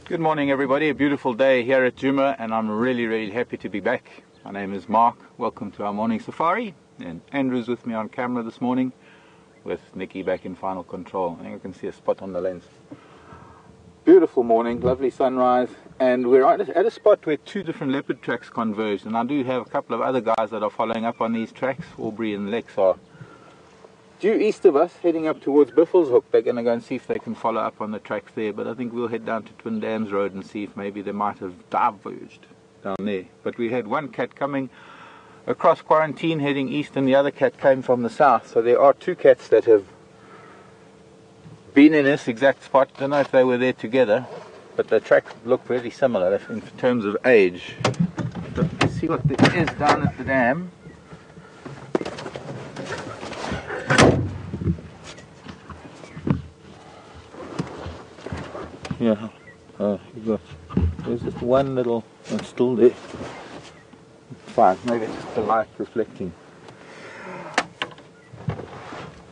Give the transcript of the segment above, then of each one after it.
Good morning everybody, a beautiful day here at Djuma, and I'm really happy to be back. My name is Mark, welcome to our morning safari, and Andrew's with me on camera this morning with Nikki back in final control. I think I can see a spot on the lens. Beautiful morning, lovely sunrise, and we're at a spot where two different leopard tracks converged, and I do have a couple of other guys that are following up on these tracks. Aubrey and Lex are due east of us, heading up towards Buffelshoek. They're going to go and see if they can follow up on the tracks there, but I think we'll head down to Twin Dams Road and see if maybe they might have diverged down there. But we had one cat coming across quarantine heading east, and the other cat came from the south, so there are two cats that have been in this exact spot. I don't know if they were there together, but the tracks look really similar in terms of age. But let's see what there is down at the dam. Yeah, there's just one little, it's still there. Fine, maybe it's just the light reflecting.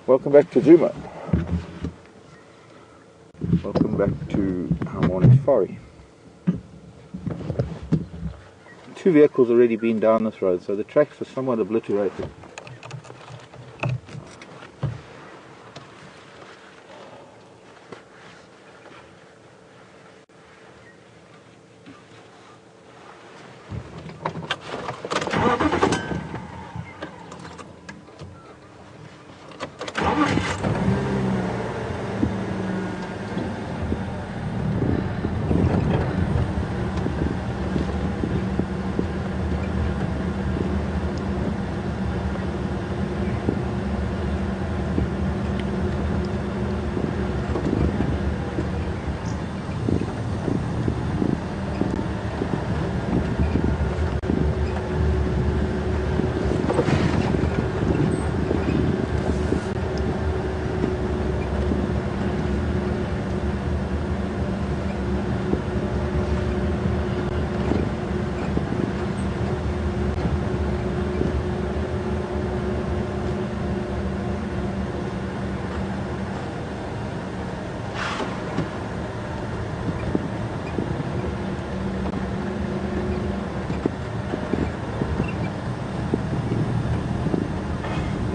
Welcome back to Djuma. Welcome back to our morning safari. Two vehicles already been down this road, so the tracks are somewhat obliterated.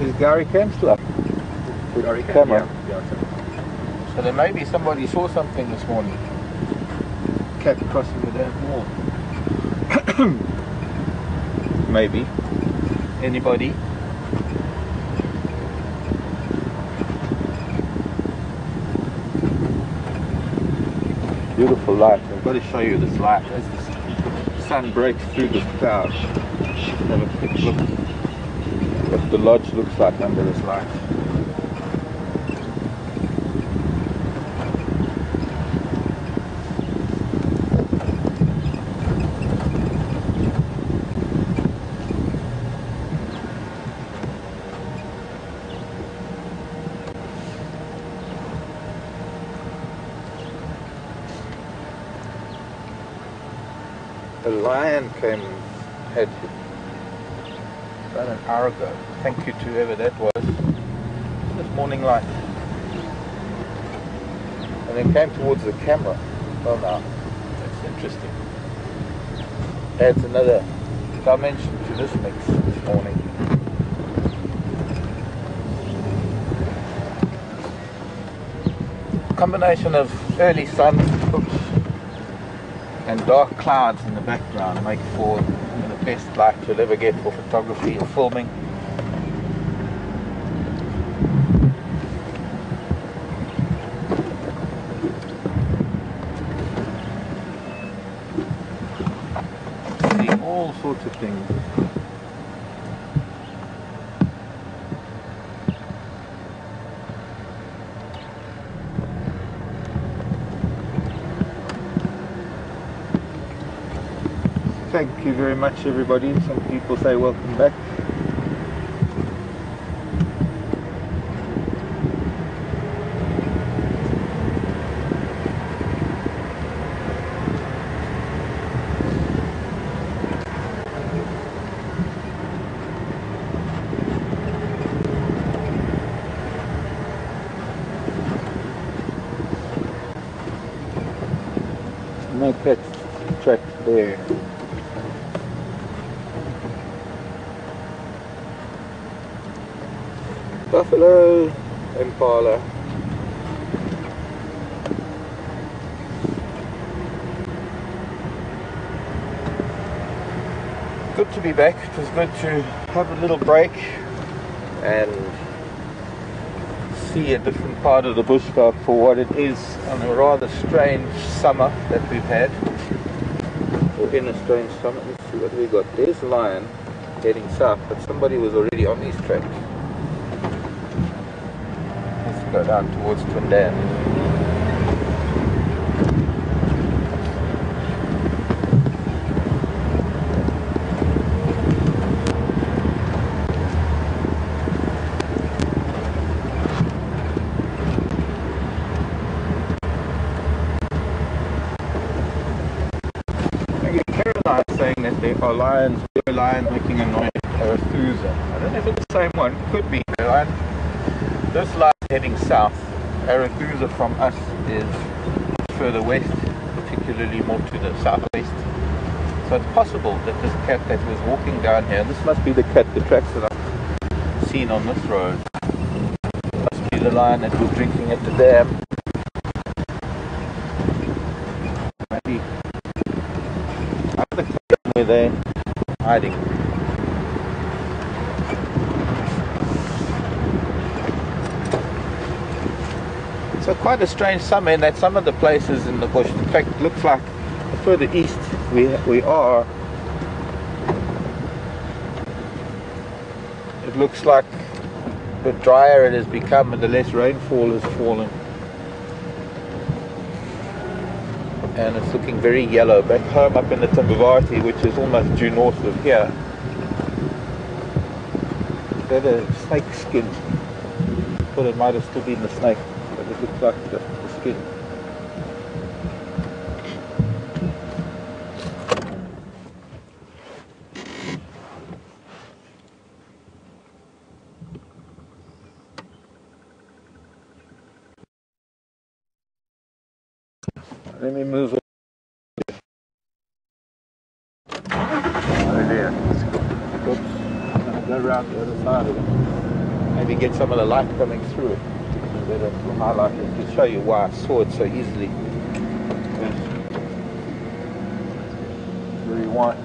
Is Gary Camp still up? Gary camera. Yeah. So there may be somebody saw something this morning. Cat crossing the damn wall. Maybe. Anybody? Beautiful light. I've got to show you this light as the sun breaks through this cloud. Have a quick look what the lodge looks like under this light. A lion came, had about an hour ago. Thank you to whoever that was. This morning light. And then came towards the camera. Well now, that's interesting. Adds another dimension to this mix this morning. Combination of early sun, and dark clouds in the background make for the best light you'll ever get for photography or filming. See all sorts of things. Thank you very much everybody. Some people say welcome back. make that track there. Buffalo, Impala. Good to be back. It was good to have a little break and see a different part of the bushveld for what it is on a rather strange summer that we've had. Or in a strange summer. Let's see what we got. There's Lion heading south, but somebody was already on these tracks. Let's go down towards Twin Dam. Saying that there are lions, a lion making a noise at Arathusa. I don't know if it's the same one, could be. This lion heading south. Arathusa from us is further west, particularly more to the southwest. So it's possible that this cat that was walking down here, and this must be the cat, the tracks that I've seen on this road, must be the lion that was drinking at the dam. Maybe where they're hiding. So quite a strange summer in that some of the places in the bush, in fact, it looks like the further east we are, it looks like the drier it has become and the less rainfall has fallen. And it's looking very yellow. Back home up in the Timbavati, which is almost due north of here, there's a snake skin. Thought it might have still been the snake, but it looks like the skin. Let me move it. Oh there. Oops. I'm going to go around the other side of it. Maybe get some of the light coming through it. Better to highlight it to show you why I saw it so easily. It's very white,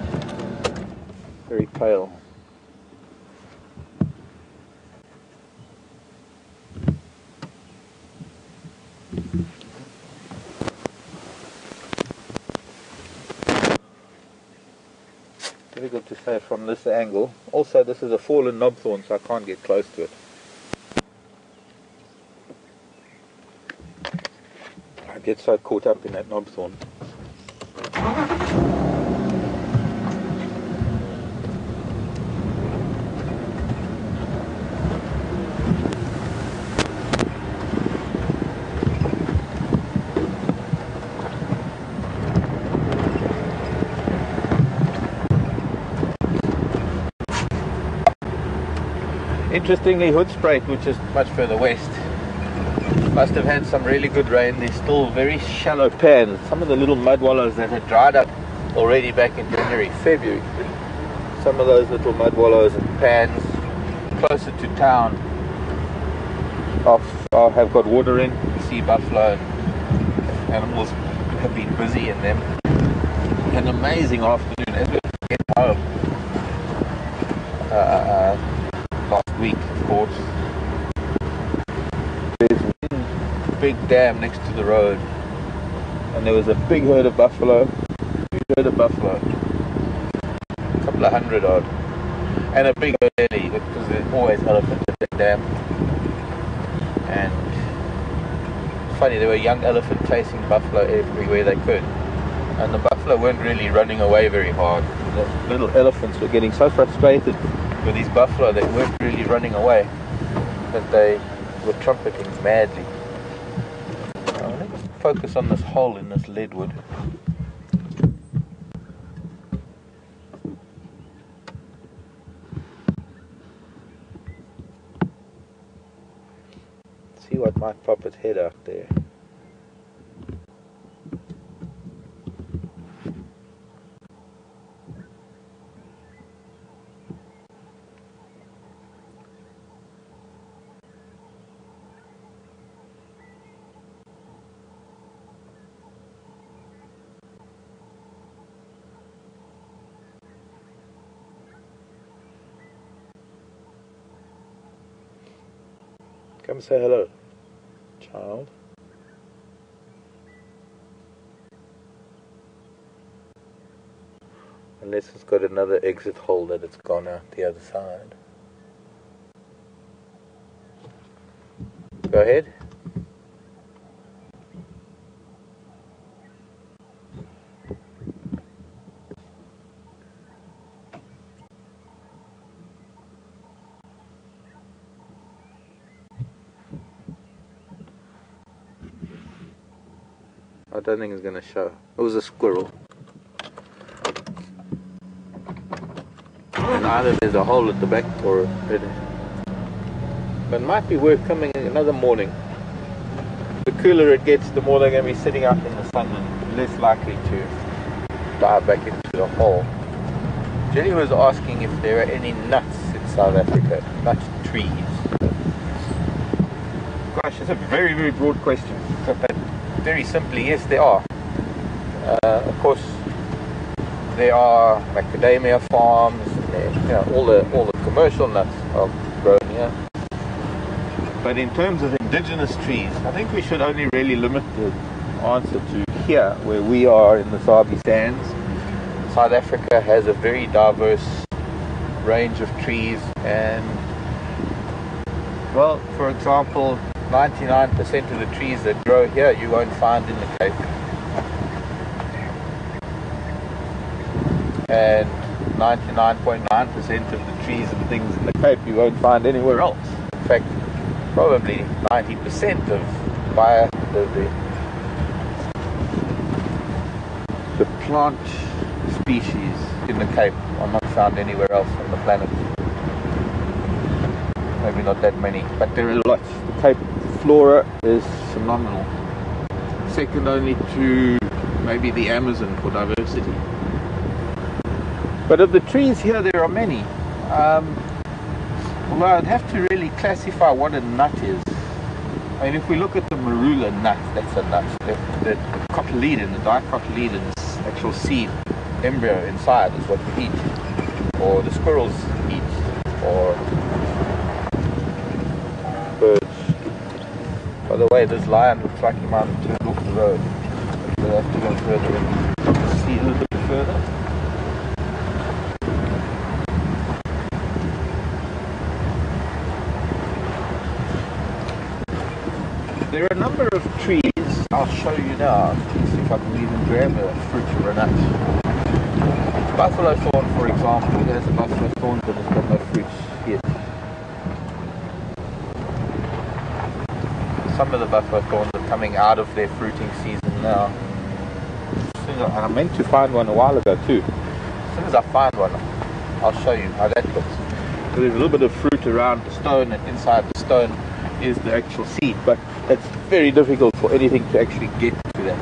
very pale. Difficult to say from this angle. Also, this is a fallen knobthorn, so I can't get close to it. I get so caught up in that knobthorn. Interestingly, Hoedspruit, which is much further west, must have had some really good rain. There's still very shallow pans. Some of the little mud wallows that had dried up already back in January, February. Some of those little mud wallows and pans closer to town have got water in. You see buffalo and animals have been busy in them. An amazing afternoon as we get home. Last week, of course. There's one big dam next to the road, and there was a big herd of buffalo, a couple of hundred odd, and a big herd because there's always elephants at the dam. And it's funny, there were young elephants chasing buffalo everywhere they could, and the buffalo weren't really running away very hard. The little elephants were getting so frustrated with these buffalo that weren't really running away, that they were trumpeting madly. Let's focus on this hole in this leadwood. See what might pop its head out there. Come say hello, child. Unless it's got another exit hole that it's gone out the other side. Go ahead. I don't think it's going to show. It was a squirrel. And either there's a hole at the back or it. But it might be worth coming another morning. The cooler it gets, the more they're going to be sitting out in the sun and less likely to dive back into the hole. Jenny was asking if there are any nuts in South Africa, nut trees. Gosh, it's a very, very broad question. But very simply, yes, there are. Of course, there are macadamia farms. All the commercial nuts are grown here. But in terms of indigenous trees, I think we should only really limit the answer to here, where we are in the Sabi Sands. South Africa has a very diverse range of trees, and, well, for example, 99% of the trees that grow here you won't find in the Cape. And 99.9% of the trees and things in the Cape you won't find anywhere else. In fact, probably 90% of the plant species in the Cape are not found anywhere else on the planet. Maybe not that many, but there are lots. The Cape flora is phenomenal. Second only to maybe the Amazon for diversity. But of the trees here, there are many. Although I'd have to really classify what a nut is. I mean, if we look at the marula nut, that's a nut. The cotyledon, the dicotyledon's actual seed, embryo inside is what we eat. Or the squirrels eat. Or birds. By the way, this lion looks like he might have turned off the road. We'll have to go further and see a little bit further. There are a number of trees, I'll show you now, let's see if I can even grab a fruit or a nut. Buffalo thorn, for example, there's a buffalo thorn but it's got no fruits yet. Some of the buffalo thorns are coming out of their fruiting season now. And I meant to find one a while ago too. As soon as I find one, I'll show you how that looks. So there's a little bit of fruit around the stone, and inside the stone is the actual seed, but it's very difficult for anything to actually get to that.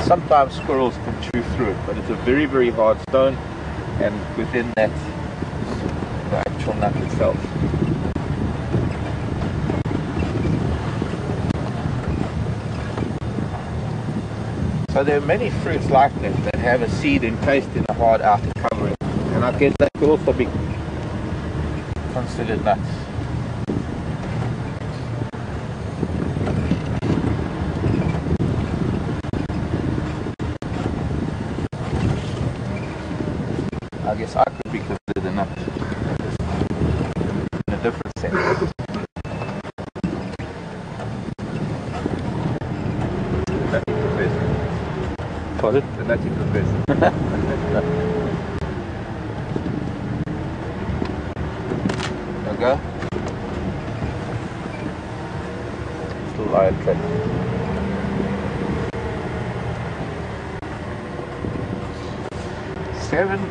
Sometimes squirrels can chew through it, but it's a very, very hard stone, and within that, the actual nut itself. So there are many fruits like that have a seed encased in a hard outer covering, and I guess that could also be considered nuts. I guess I could be considered a nut in a different sense. Nutty professor. Pardon? The nutty professor. Okay. Still lion track. Seven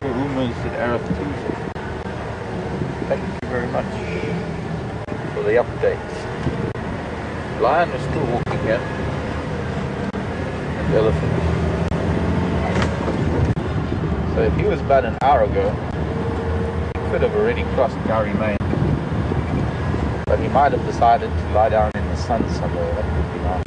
rumors at Arathusa. Thank you very much for the updates. Lion is still walking here. And the elephant. So if he was about an hour ago, he could have already crossed Gowrie Main. But he might have decided to lie down in the sun somewhere. That would be nice.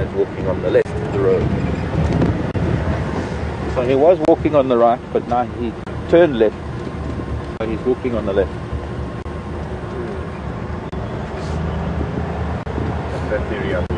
is walking on the left of the road. So he was walking on the right, but now he turned left. So he's walking on the left. That theory up.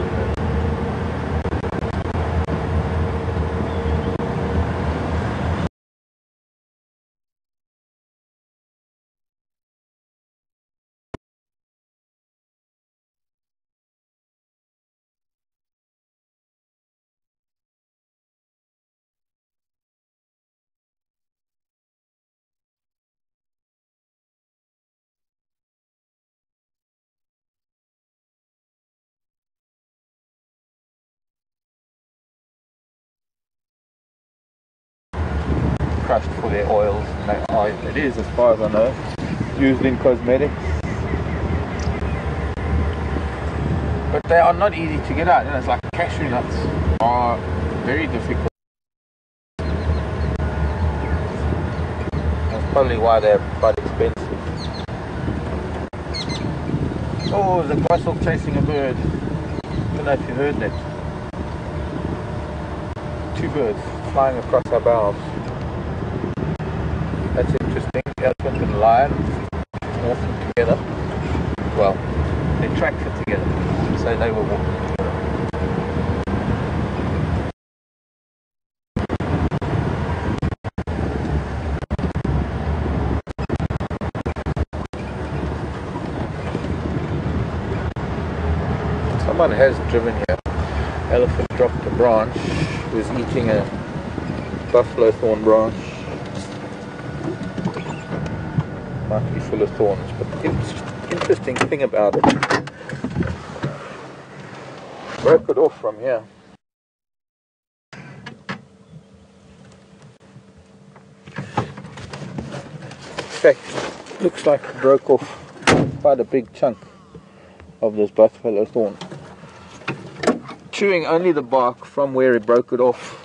Crushed for their oils, and it is, as far as I know, used in cosmetics. But they are not easy to get out. You know, it's like cashew nuts are very difficult. That's probably why they're quite expensive. Oh, there's a goshawk chasing a bird. I don't know if you heard that. 2 birds flying across our bows. That's interesting. Elephant and lion walking together. Well, they tracked it together, so they were walking together. Someone has driven here. Elephant dropped a branch. Was eating a buffalo thorn branch. Might be full of thorns, but the interesting thing about it, broke it off from here. In fact, looks like it broke off quite a big chunk of this buffalo thorn. Chewing only the bark from where it broke it off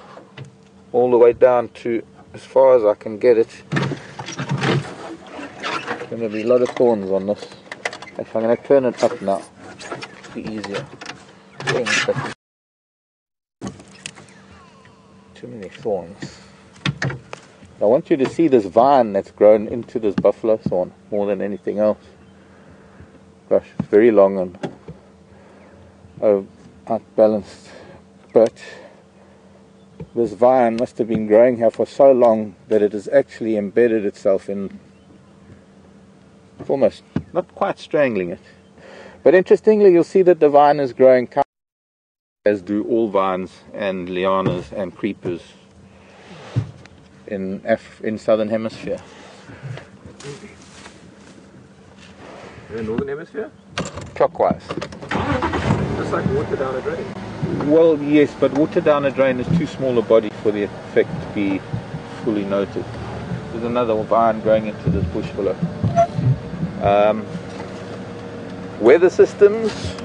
all the way down to as far as I can get it. Going to be a lot of thorns on this. If I'm going to turn it up now, it'll be easier. Too many thorns. I want you to see this vine that's grown into this buffalo thorn more than anything else. Gosh, it's very long and outbalanced. But this vine must have been growing here for so long that it has actually embedded itself in, almost, not quite strangling it. But interestingly, you'll see that the vine is growing, as do all vines and lianas and creepers in southern hemisphere. In the northern hemisphere? Clockwise. Just like water down a drain. Well, yes, but water down a drain is too small a body for the effect to be fully noted. There's another vine growing into this bush below. Weather systems.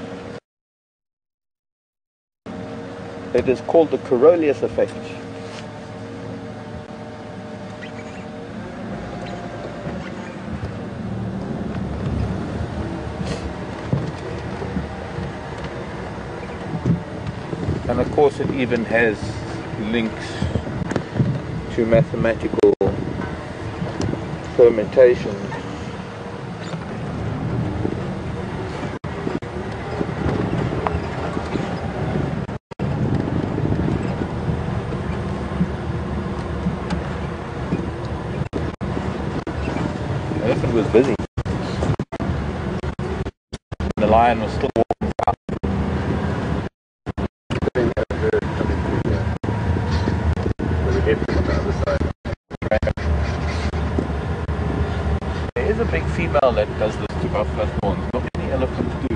It is called the Coriolis effect. And of course it even has links to mathematical fermentation. The elephant was busy. The lion was still walking out. There is a big female that does this to buffalo thorns. Not many elephants do.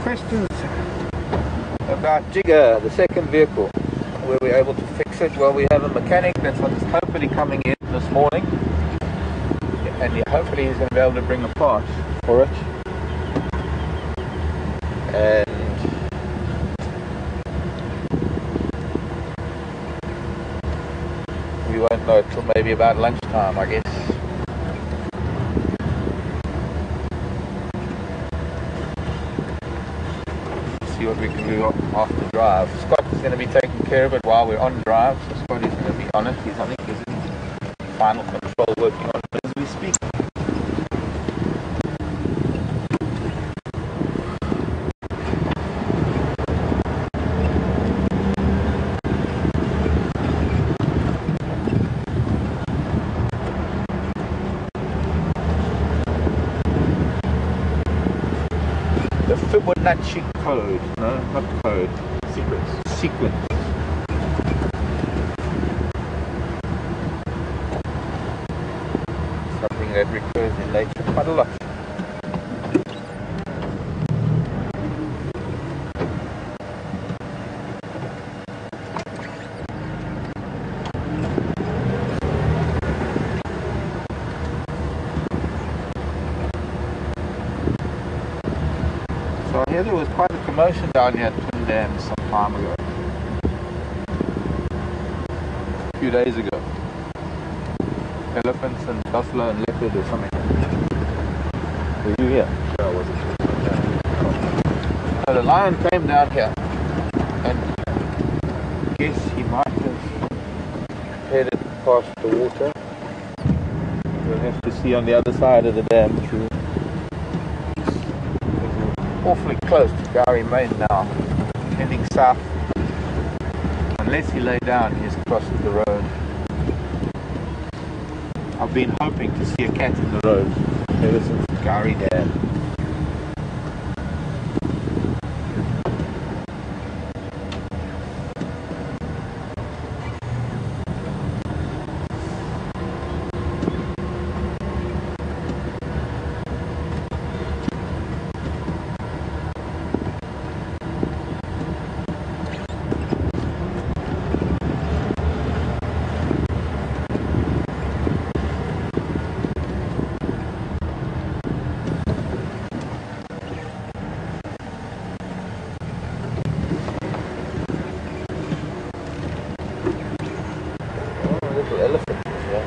Questions about Jigger, the second vehicle. were we able to fix it? Well, we have a mechanic that's hopefully coming in this morning, and hopefully he's going to be able to bring a part for it. And we won't know till maybe about lunchtime, I guess. See what we can do after drive. Scott is going to be taking care of it while we're on drive, so Scott is going to be on it. I think he's in final control working on it as we speak. The Fibonacci code, no, not code, sequence. Something that recurs in nature quite a lot. So I hear there was quite a commotion down here at Twin Dam some time ago. A few days ago. Elephants and buffalo and leopard or something. Were you here? Yeah, I wasn't sure. So the lion came down here, and I guess he might have headed past the water. We'll have to see on the other side of the dam too. Awfully close to Gowrie Main now, heading south. Unless he lay down, he's crossed the road. I've been hoping to see a cat in the road ever since Gowrie Dam. Elephant, yeah.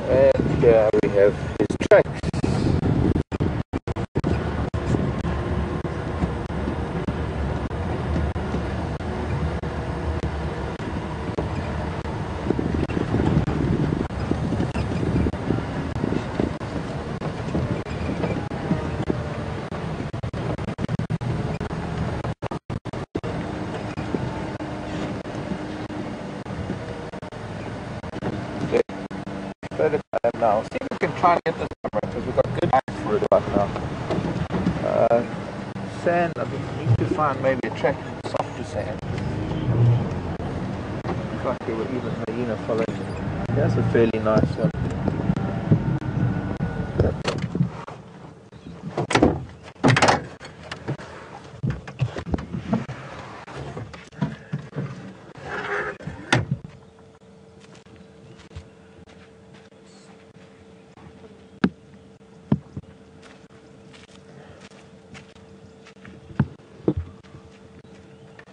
And here we have his tracks. Further now. See if we can try and get this camera because we've got good light for it right now. Sand, I think we need to find maybe a track in softer sand. Looks like there were even hyena following. That's a fairly nice one.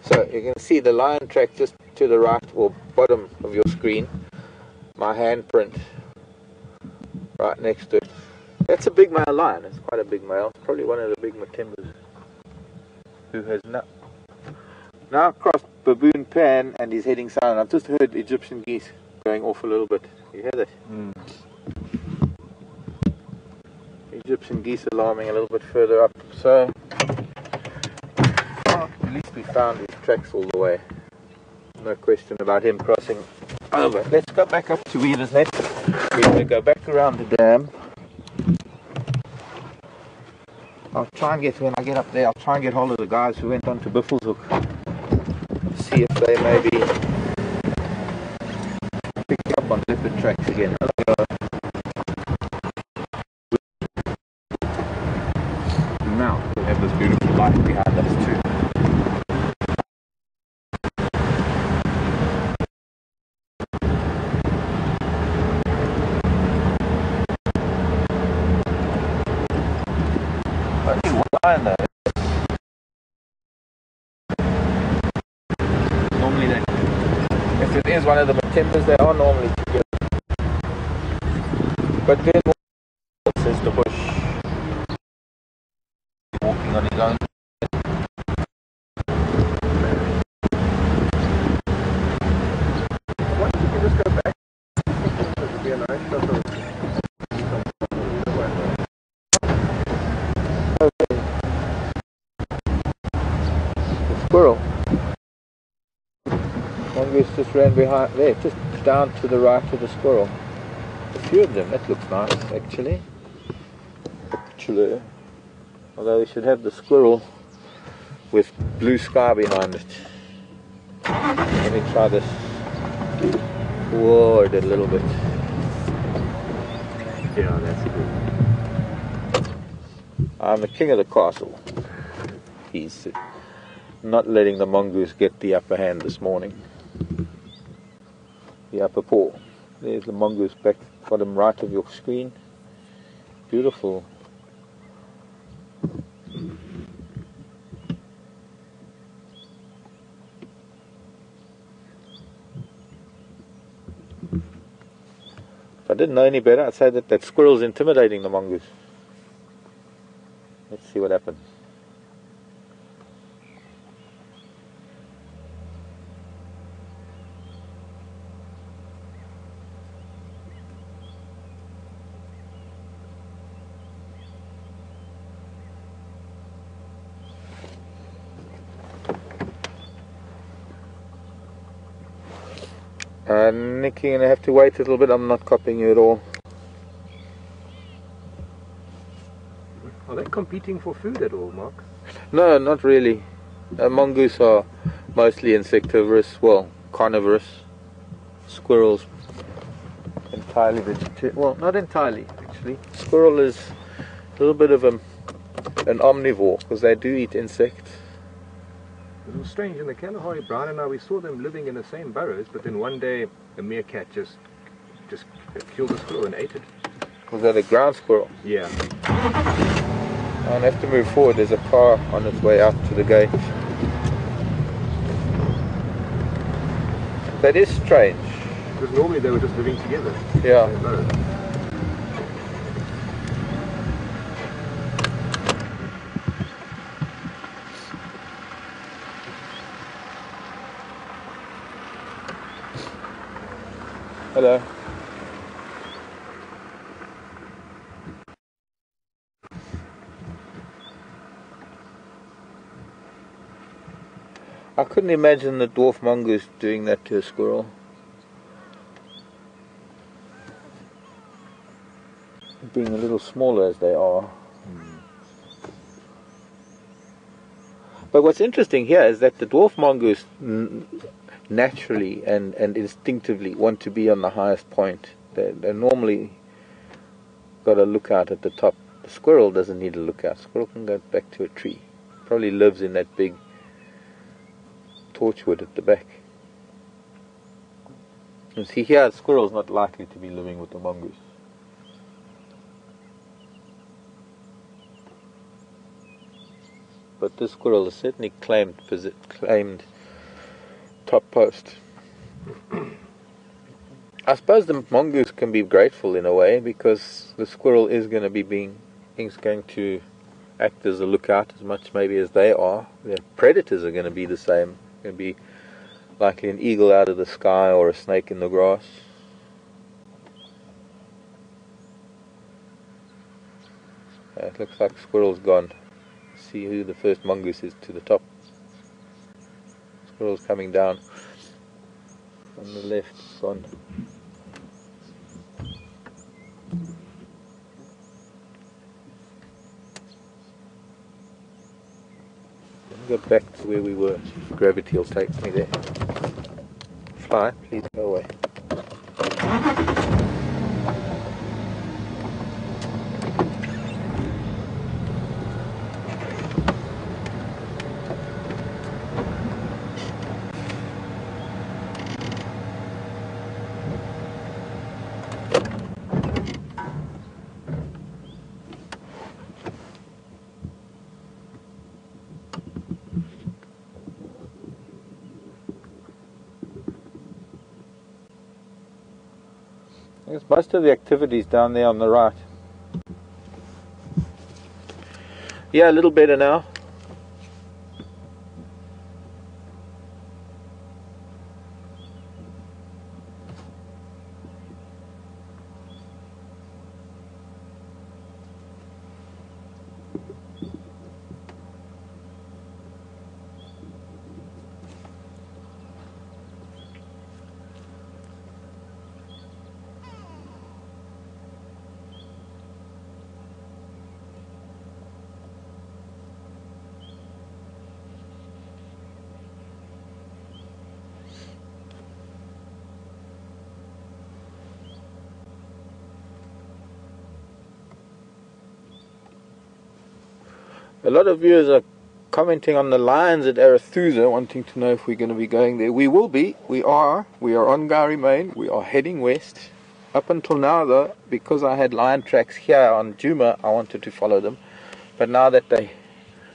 So you can see the lion track just to the right or bottom of your screen. My handprint right next to it. That's a big male lion. It's quite a big male. It's probably one of the big Matimbas who has now crossed Baboon Pan and is heading south. I've just heard Egyptian geese going off a little bit. You hear that? Egyptian geese alarming a little bit further up. So at least we found his tracks all the way. No question about him crossing over. Let's go back up to Wheeler's Net. We're going to go back around the dam I'll try and get, when I get up there, I'll try and get hold of the guys who went on to Biffleshoek. See if they maybe pick up on leopard tracks again. Now we have this beautiful light behind us too. Only one line though. Normally they, if it is one of the timbers, they are normally together. But then says the bush walking on his own. What, you can just go back? It would be a nice shot of The squirrel. Mongoose just ran behind there, just down to the right of the squirrel. A few of them, that looks nice actually. Although we should have the squirrel with blue sky behind it. Let me try this. Forward a little bit. yeah, that's good. I'm the king of the castle. He's not letting the mongoose get the upper hand this morning. The upper paw. There's the mongoose back bottom right of your screen. Beautiful. If I didn't know any better, I'd say that that squirrel's intimidating the mongoose. Let's see what happens. Nicky, you're going to have to wait a little bit. I'm not copying you at all. Are they competing for food at all, Mark? No, not really. Mongoose are mostly insectivorous, well, carnivorous. Squirrels entirely vegetarian. Well, not entirely actually. Squirrel is a little bit of an omnivore because they do eat insects. It was strange, in the Kalahari, Brian and I, we saw them living in the same burrows, but then one day a meerkat just killed a squirrel and ate it. Was that a ground squirrel? Yeah. I'll have to move forward. There's a car on its way out to the gate. That is strange. Because normally they were just living together. Yeah. In burrows. Hello. I couldn't imagine the dwarf mongoose doing that to a squirrel. Being a little smaller as they are. But what's interesting here is that the dwarf mongoose naturally and instinctively want to be on the highest point. They normally got a lookout at the top. The squirrel doesn't need a lookout. Squirrel can go back to a tree. Probably lives in that big torchwood at the back. You see here, the squirrel's not likely to be living with the mongoose. But this squirrel has certainly claimed top post. I suppose the mongoose can be grateful in a way because the squirrel is going to act as a lookout as much maybe as they are. The predators are going to be the same. Going to be likely an eagle out of the sky or a snake in the grass. It looks like the squirrel's gone. See who the first mongoose is to the top. Squirrel's coming down on the left. It's gone. Go back to where we were. Gravity will take me there. Fly, please go away. There's most of the activities down there on the right. Yeah, a little better now. A lot of viewers are commenting on the lions at Arathusa, wanting to know if we're going to be going there. We will be. We are on Gowrie Main. We are heading west. Up until now, though, because I had lion tracks here on Djuma, I wanted to follow them. But now that they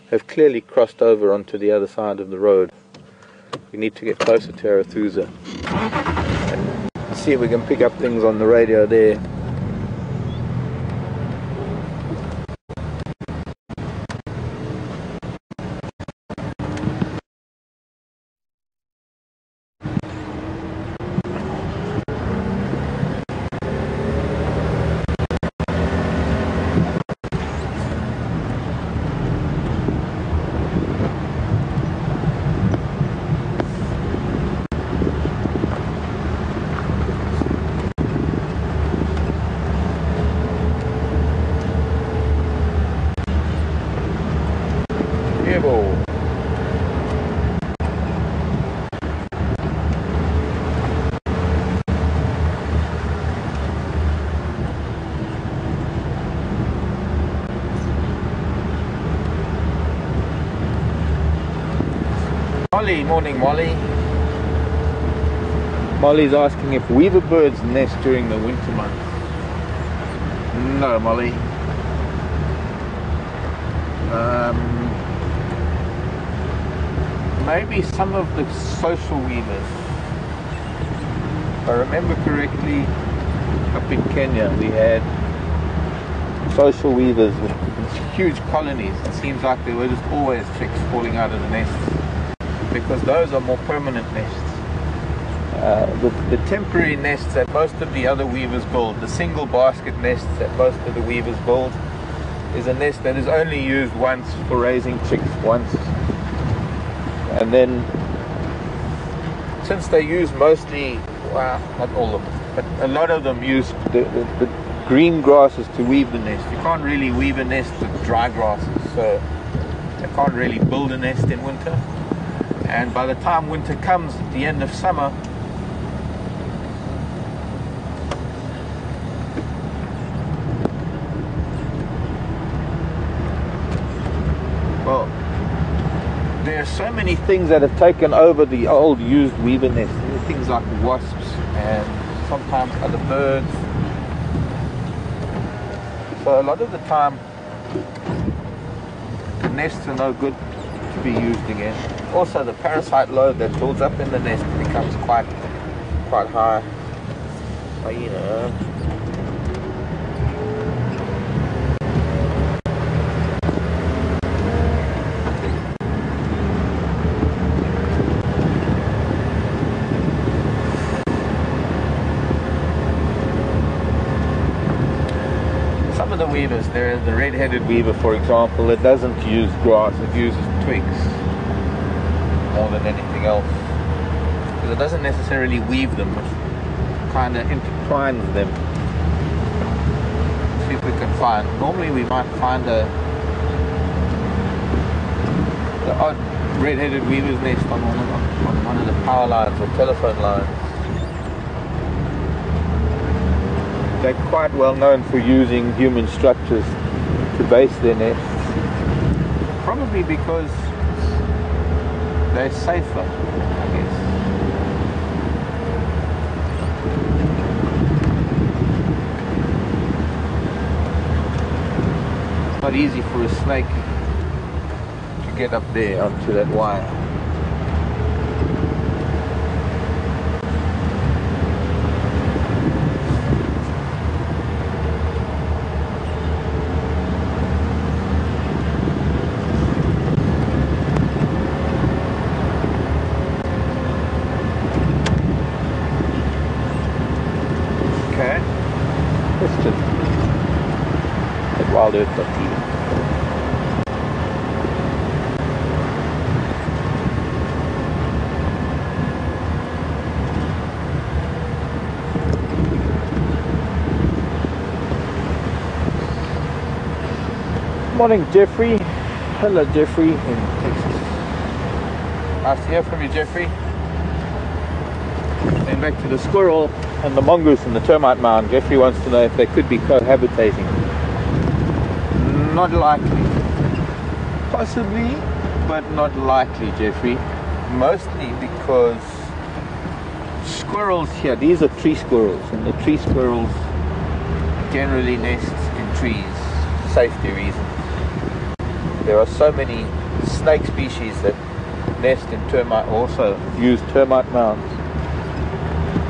have clearly crossed over onto the other side of the road, we need to get closer to Arathusa and see if we can pick up things on the radio there. Molly, morning Molly. Molly's asking if weaver birds nest during the winter months. No, Molly. Maybe some of the social weavers. If I remember correctly, up in Kenya we had social weavers with huge colonies. It seems like there were just always chicks falling out of the nests, because those are more permanent nests. The temporary nests that most of the other weavers build, the single basket nests that most of the weavers build, is a nest that is only used once for raising chicks, once. And then, since they use mostly, well, not all of them, but a lot of them use the green grasses to weave the nest. You can't really weave a nest with dry grasses, so they can't really build a nest in winter. And by the time winter comes at the end of summer, well, there are so many things that have taken over the old used weaver nests. Things like wasps and sometimes other birds. So a lot of the time, the nests are no good to be used again. Also, the parasite load that builds up in the nest becomes quite high. But, you know, some of the weavers, there's the red-headed weaver, for example, it doesn't use grass, it uses twigs more than anything else, because it doesn't necessarily weave them, it kind of intertwines them. See if we can find, normally we might find a the odd red-headed weaver's nest on one of the power lines or telephone lines. They're quite well known for using human structures to base their nests. Probably because they're safer, I guess. It's not easy for a snake to get up there onto that wire. Question at WildEarthTV. Morning, Jeffrey. Hello, Jeffrey in Texas. Nice to hear from you, Jeffrey. Then back to the squirrel and the mongoose and the termite mound. Jeffrey wants to know if they could be cohabitating. Not likely. Possibly, but not likely, Jeffrey. Mostly because squirrels here, these are tree squirrels, and the tree squirrels generally nest in trees, safety reasons. There are so many snake species that nest in termite, also use termite mounds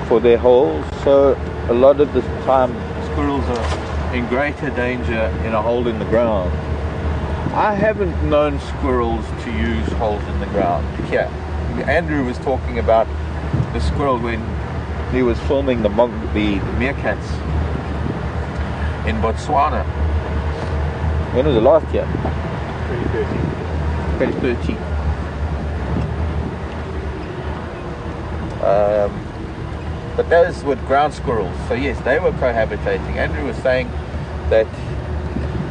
for their holes, so a lot of the time squirrels are in greater danger in a hole in the ground. I haven't known squirrels to use holes in the ground here. Andrew was talking about the squirrel when he was filming the meerkats in Botswana. When was it, last year? 2013. But those were ground squirrels, so yes, they were cohabitating. Andrew was saying that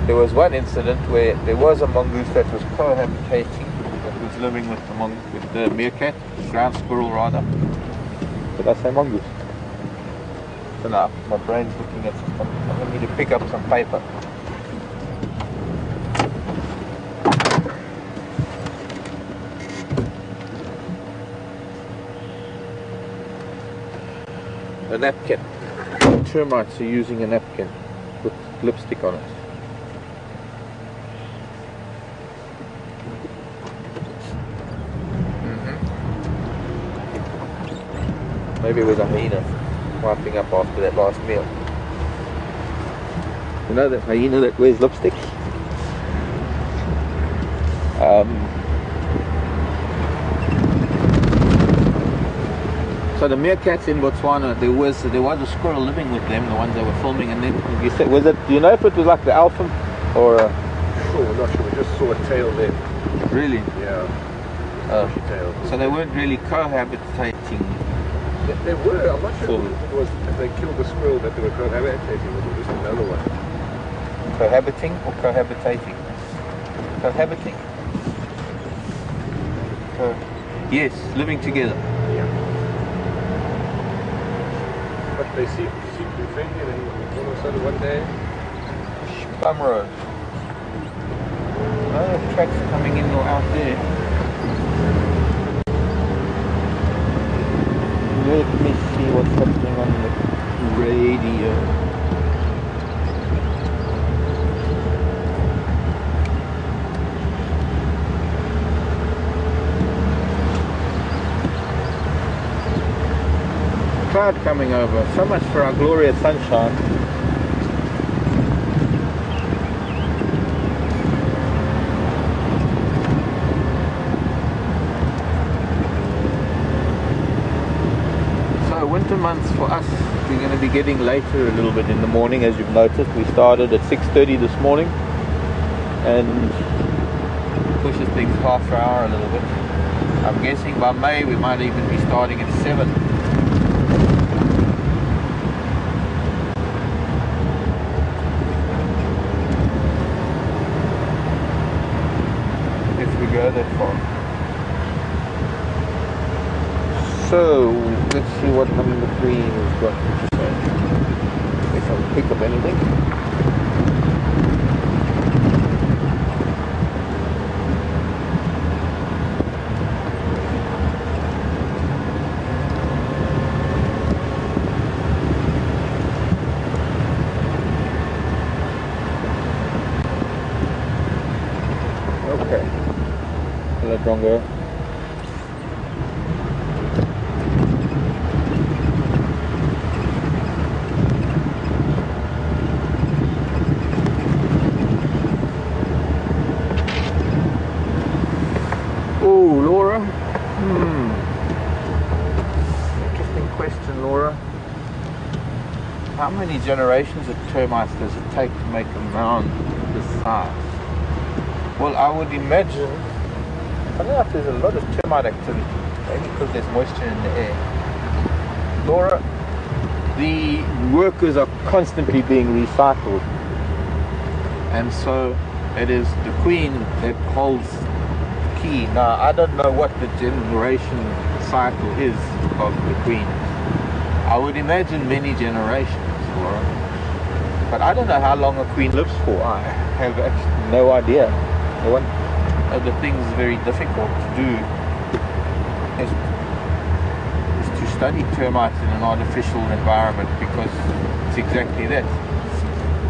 there was one incident where there was a mongoose that was cohabitating, that was living with the meerkat, ground squirrel rather. Did I say mongoose? So now my brain's looking at something. I'm going to need to pick up some paper. A napkin. Termites are using a napkin with lipstick on it. Maybe it was a hyena wiping up after that last meal. You know that hyena that wears lipstick? So the meerkats in Botswana, there was a squirrel living with them, the ones they were filming, and then you said, do you know if it was like the alpha or Sure, not sure, we just saw a tail there. Really? Yeah. Tail. So they weren't really cohabitating. They were, I'm not sure if it was if they killed the squirrel that they were cohabitating with, or just another one. Cohabiting or cohabitating? Cohabiting. Yes, living together. Yeah. But they seem to be friendly, and all of a sudden one day... Bum road. No tracks coming in or out there. Let me see what's happening on the radio. Cloud coming over. So much for our glorious sunshine. Winter months for us, we're going to be getting later a little bit in the morning. As you've noticed, we started at 6:30 this morning and pushes things half an hour a little bit. I'm guessing by May we might even be starting at 7. If we go that far. So let's see what number 3 has got to say. If I can pick up anything. Stronger. Oh, Laura. Interesting question, Laura. How many generations of termites does it take to make a mound this size? Well, I would imagine. I don't know if there's a lot of termite activity, maybe because there's moisture in the air. Laura, the workers are constantly being recycled, and so it is the queen that holds the key. Now, I don't know what the generation cycle is of the queen. I would imagine many generations, Laura, but I don't know how long a queen lives for. I have actually no idea. One of the things very difficult to do is to study termites in an artificial environment, because it's exactly that.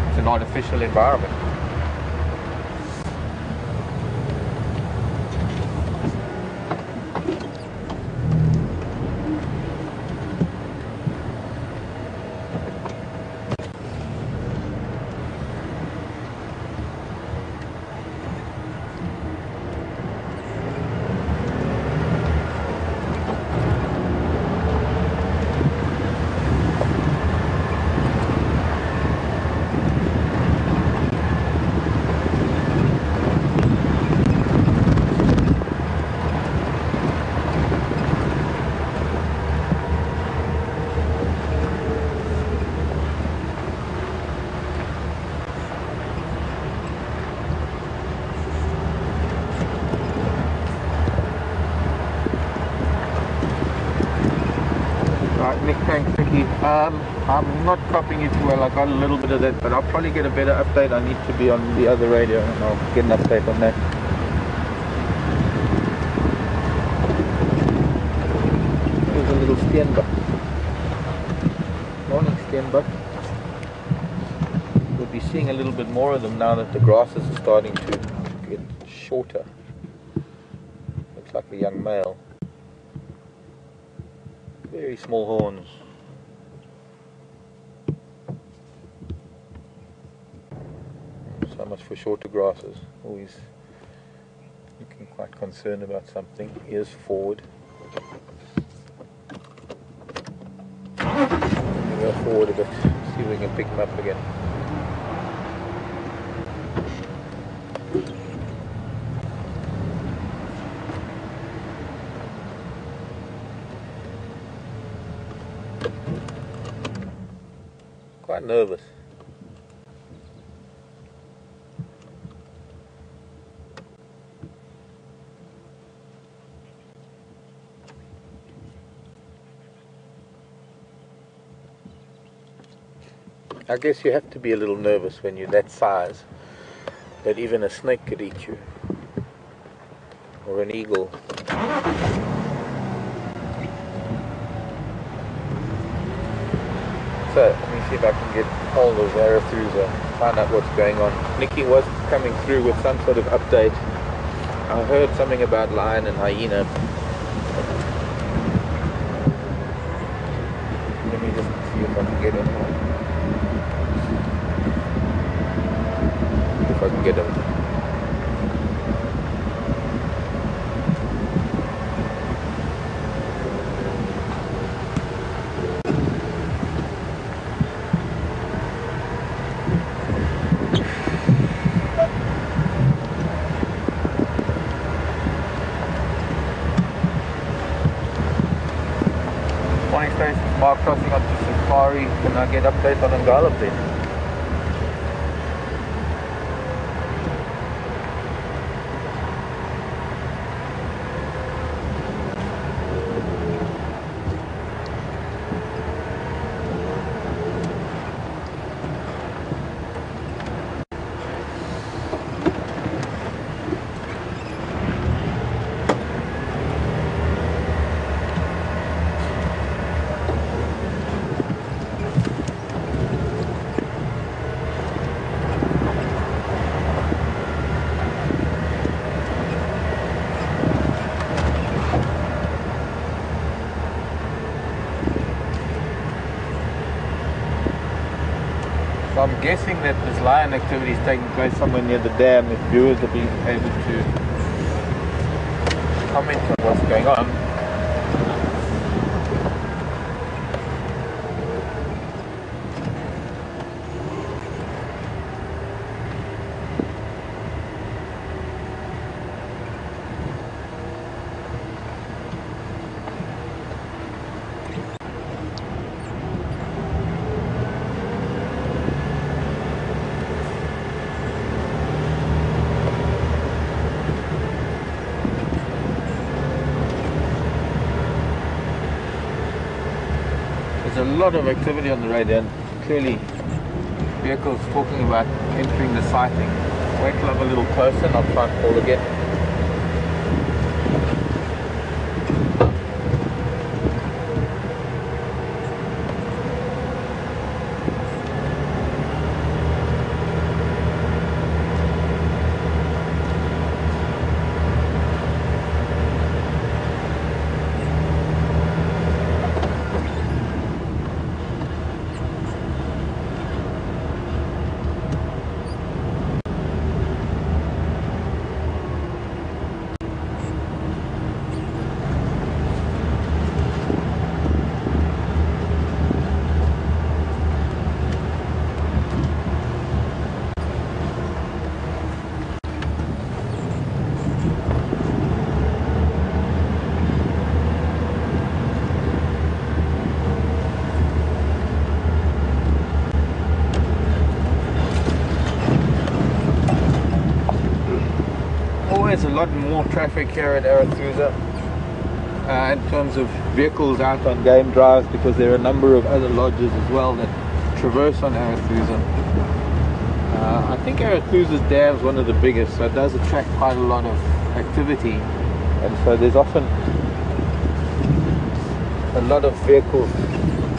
It's an artificial environment. Thanks, Vicky. I'm not copying you too well. I got a little bit of that, but I'll probably get a better update. I need to be on the other radio, and I'll get an update on that. Here's a little steenbok. Morning, steenbok. We'll be seeing a little bit more of them now that the grasses are starting to get shorter. Looks like a young male. Very small horns. So much for shorter grasses. Always looking quite concerned about something. Ears forward. Let me go forward a bit. See if we can pick them up again. Quite nervous. I guess you have to be a little nervous when you're that size, that even a snake could eat you, or an eagle. So, let me see if I can get hold of Arathusa, find out what's going on. Nikki was coming through with some sort of update. I heard something about lion and hyena. Let me just see if I can get him. If I can get him. Mark crossing up to Safari. Can I get update on Ngala then? guessing that this lion activity is taking place somewhere near the dam. If viewers will be able to comment on what's going on. There's a lot of activity on the radar, and clearly vehicles talking about entering the sighting. Wait till I'm a little closer and I'll try and call again. There's a lot more traffic here at Arathusa in terms of vehicles out on game drives, because there are a number of other lodges as well that traverse on Arathusa. I think Arathusa's dam is one of the biggest, so it does attract quite a lot of activity, and so there's often a lot of vehicles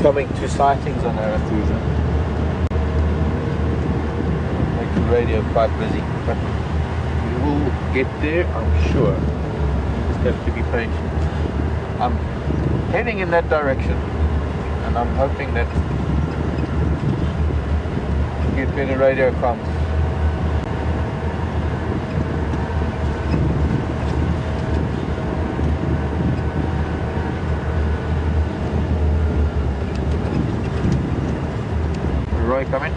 coming to sightings on Arathusa. Makes the radio quite busy, but we'll get there, I'm sure. You just have to be patient. I'm heading in that direction, and I'm hoping that we get better radio comms. Roy, come in.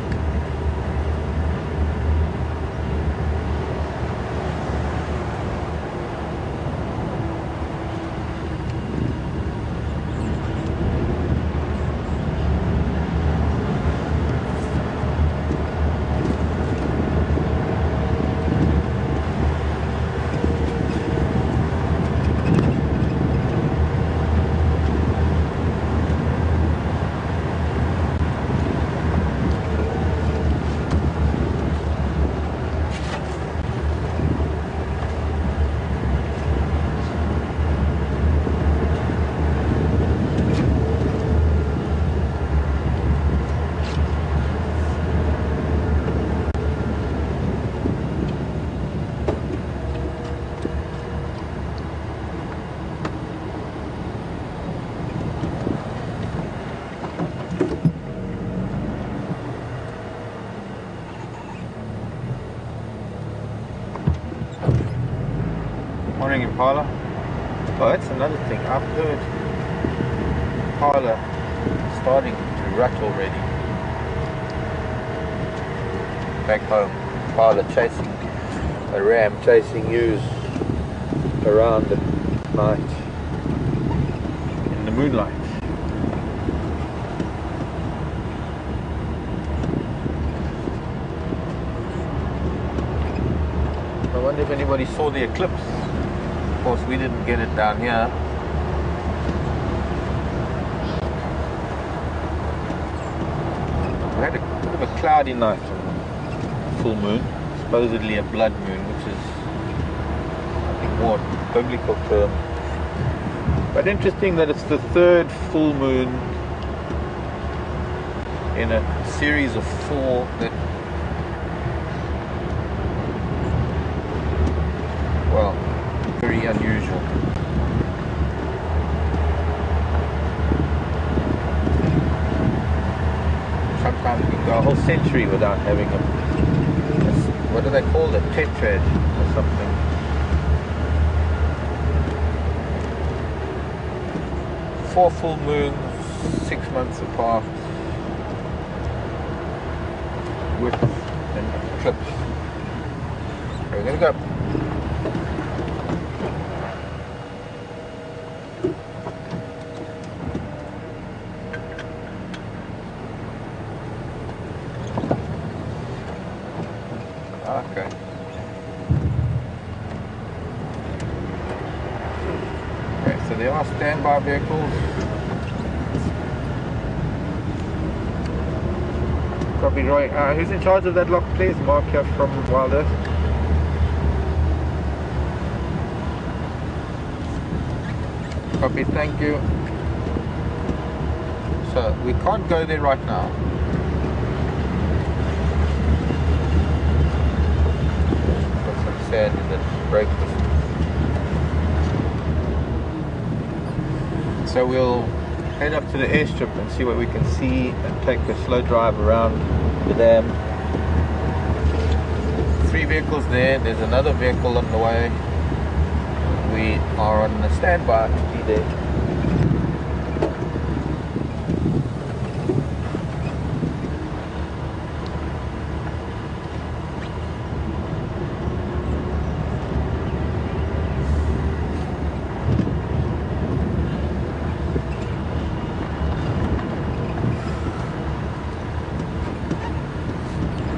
Morning, Impala. Oh, that's another thing. I've heard Impala starting to rut already. Back home, Impala chasing a ram, chasing ewes around at night in the moonlight. I wonder if anybody saw the eclipse. Of course, we didn't get it down here. We had a bit of a cloudy night on full moon, supposedly a blood moon, which is, I think, more biblical term. But interesting that it's the third full moon in a series of 4 that, well, very unusual. Sometimes we can go a whole century entry without having what do they call it, tetrad or something. Four full moons, 6 months apart, width and eclipse. So we're going to go. Okay. Okay, so there are standby vehicles. Copy, Roy. Who's in charge of that lock, please? Mark here from Wild Earth. Copy, thank you. So, we can't go there right now. Got some sand in the brake system. So we'll head up to the airstrip and see what we can see and take a slow drive around the dam. 3 vehicles there, there's another vehicle on the way. We are on a standby to be there.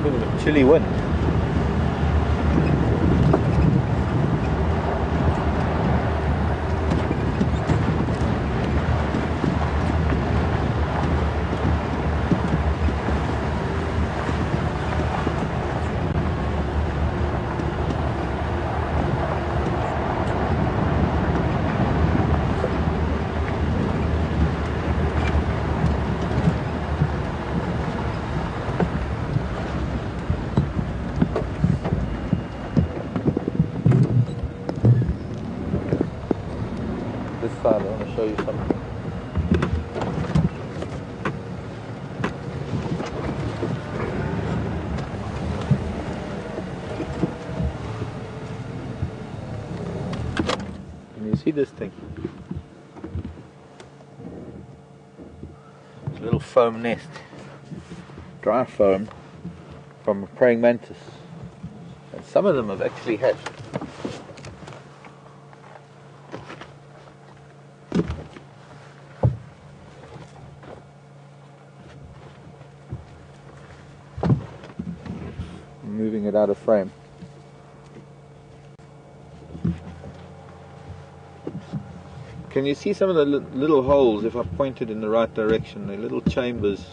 Look at the chilly wind. This side, I want to show you something. Can you see this thing? It's a little foam nest, dry foam from a praying mantis, and some of them have actually hatched. Moving it out of frame. Can you see some of the little holes if I point it in the right direction? They're little chambers.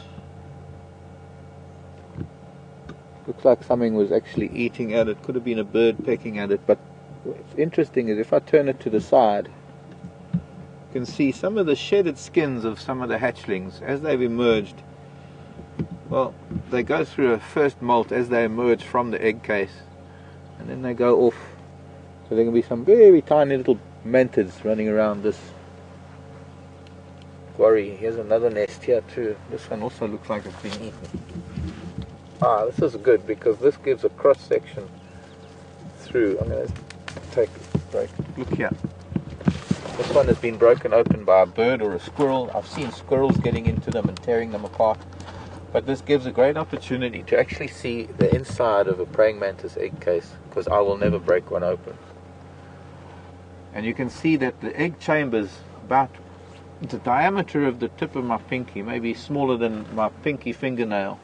Looks like something was actually eating at it. Could have been a bird pecking at it, but what's interesting is if I turn it to the side, you can see some of the shedded skins of some of the hatchlings as they've emerged. Well, they go through a first molt as they emerge from the egg case, and then they go off. So there can be some very tiny little mantids running around this quarry. Here's another nest here too. This one also looks like it's been eaten. Ah, this is good because this gives a cross section through. I'm going to take a break. Look here. This one has been broken open by a bird or a squirrel. I've seen squirrels getting into them and tearing them apart. But this gives a great opportunity to actually see the inside of a praying mantis egg case, because I will never break one open. And you can see that the egg chamber's about the diameter of the tip of my pinky, maybe smaller than my pinky fingernail.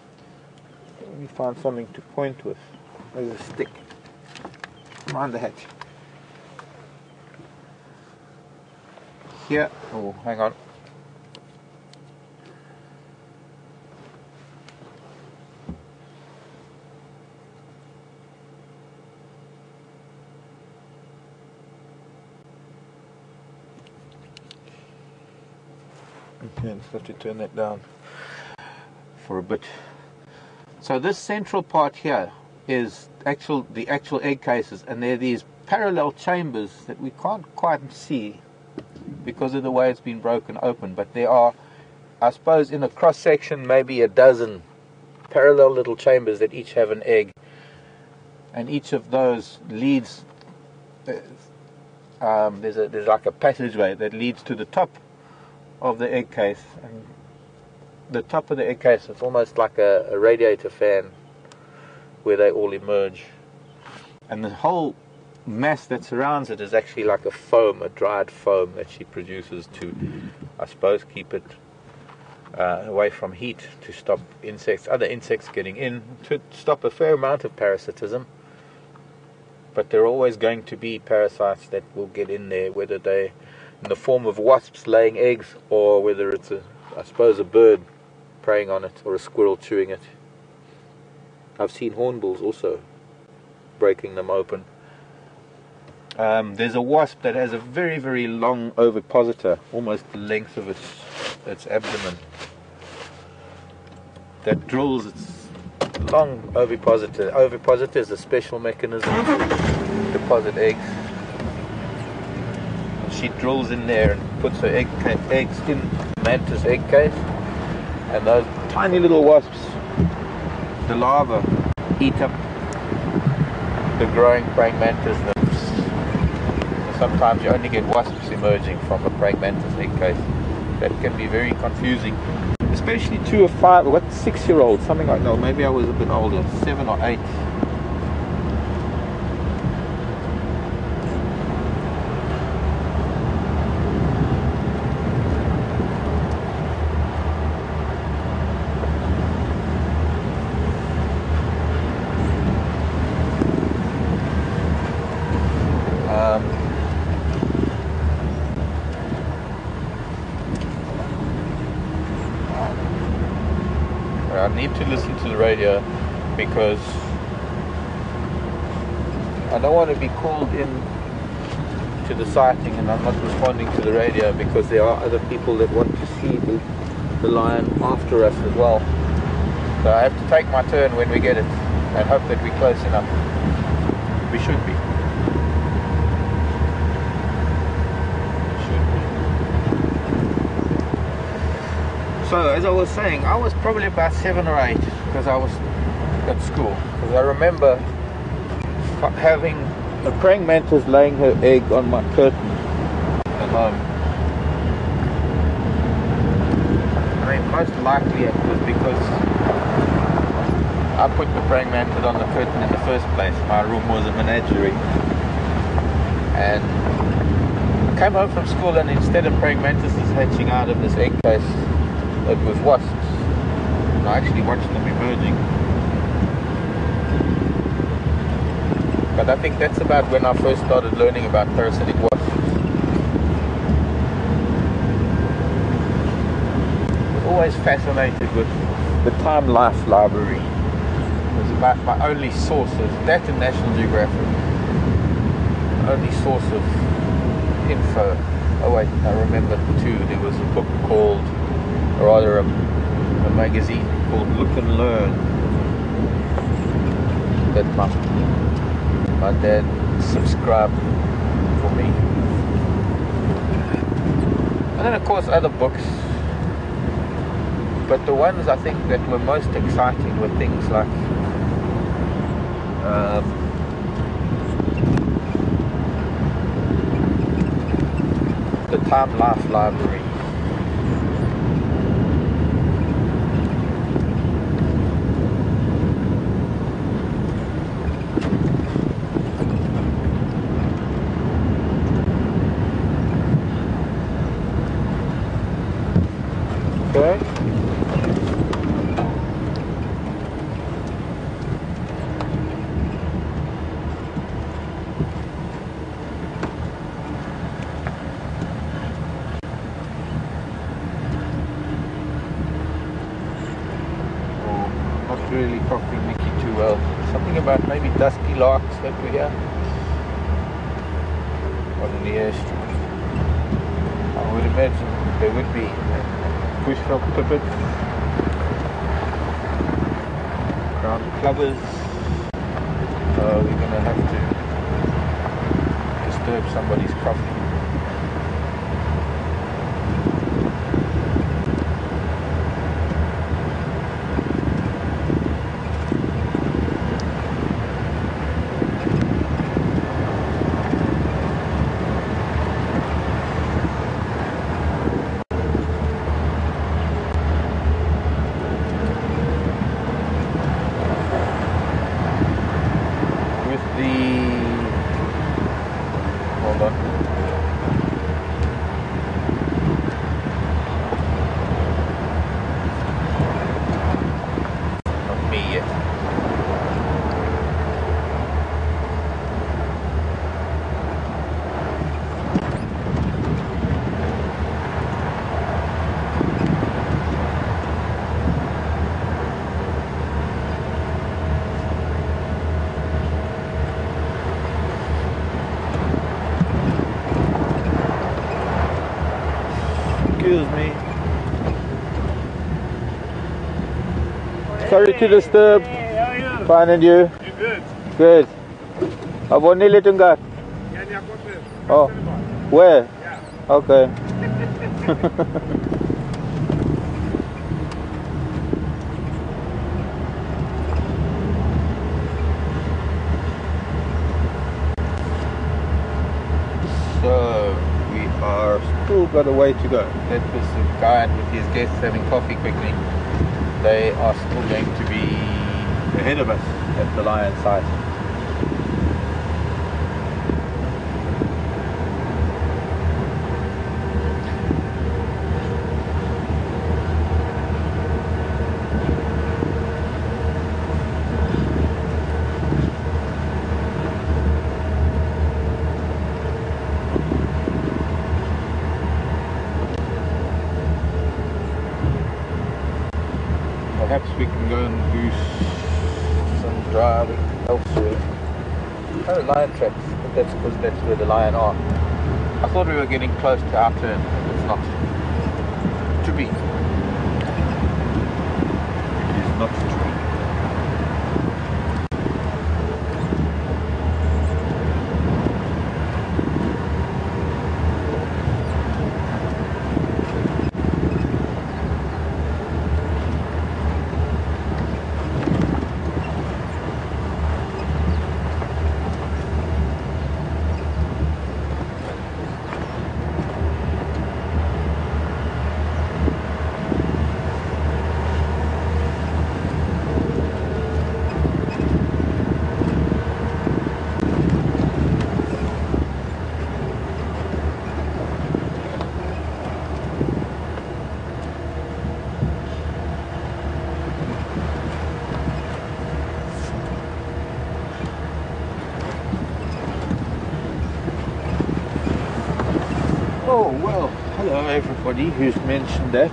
Let me find something to point with. There's a stick. Mind the hatch. Here. Oh, hang on. Okay, just have to turn that down for a bit. So this central part here is the actual egg cases, and there are these parallel chambers that we can't quite see because of the way it's been broken open, but there are, I suppose, in a cross section maybe a dozen parallel little chambers that each have an egg, and each of those leads. There's like a passageway that leads to the top of the egg case, and the top of the egg case is almost like a radiator fan where they all emerge, and the whole mass that surrounds it is actually like a foam, a dried foam that she produces to, I suppose, keep it away from heat, to stop other insects getting in, to stop a fair amount of parasitism. But there are always going to be parasites that will get in there, whether they in the form of wasps laying eggs, or whether it's I suppose a bird preying on it, or a squirrel chewing it. I've seen hornbills also breaking them open. There's a wasp that has a very, very long ovipositor, almost the length of its abdomen, that drills its long ovipositor. Ovipositor is a special mechanism to deposit eggs. She drills in there and puts her eggs in the mantis egg case, and those tiny little wasps, the larvae, eat up the growing praying mantis nymphs. Sometimes you only get wasps emerging from a praying mantis egg case. That can be very confusing, especially 2 or 5 or 6-year-olds, something like that. Maybe I was a bit older, 7 or 8. I need to listen to the radio because I don't want to be called in to the sighting and I'm not responding to the radio, because there are other people that want to see the lion after us as well. So I have to take my turn when we get it and hope that we're close enough. We should be. So, as I was saying, I was probably about 7 or 8 because I was at school. Because I remember having a praying mantis laying her egg on my curtain at home. I mean, most likely it was because I put the praying mantis on the curtain in the first place. My room was a menagerie. And I came home from school, and instead of praying mantises hatching out of this egg case, it was wasps. And I actually watched them emerging. But I think that's about when I first started learning about parasitic wasps. I was always fascinated with the Time Life Library. It was about my only source of that and National Geographic. Only source of info. Oh wait, I remember too, there was a book called, or rather a magazine called Look and Learn that my dad subscribed for me. And then of course other books, but the ones I think that were most exciting were things like the Time Life Library. Okay. Not really copying Mickey too well. Something about maybe dusky larks that we hear on the airstrip. I would imagine there would be bushveld pipit, ground clubbers. We're going to have to disturb somebody's coffee. Hold on. Not me yet. Excuse me. Sorry to disturb. Hey, how are you? Fine, and you? You good? Good. Abon nila tunggat. Yan yung quarter. Oh, where? Yeah. Okay. So we are still got a way to go. That was the guide with his guests having coffee quickly. They are still going to be ahead of us at the lion site. Perhaps we can go and do some driving elsewhere. Oh, lion tracks. But that's because that's where the lion are. I thought we were getting close to our turn. It's not. To be. It is not to be. Oh, well, hello everybody who's mentioned that.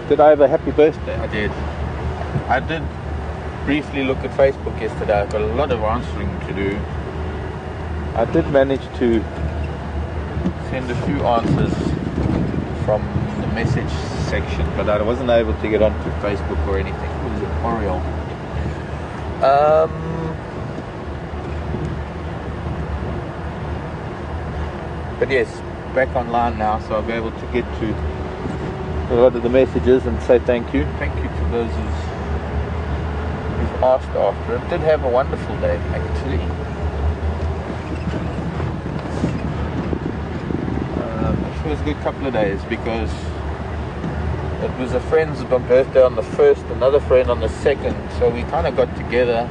Did I have a happy birthday? I did. I did briefly look at Facebook yesterday. I've got a lot of answering to do. I did manage to send a few answers from the message section, but I wasn't able to get onto Facebook or anything. It was Oriole. But yes, back online now, so I'll be able to get to a lot of the messages and say thank you. Thank you to those who've asked after it. Did have a wonderful day, actually. It was a good couple of days because it was a friend's birthday on the 1st, another friend on the 2nd, so we kind of got together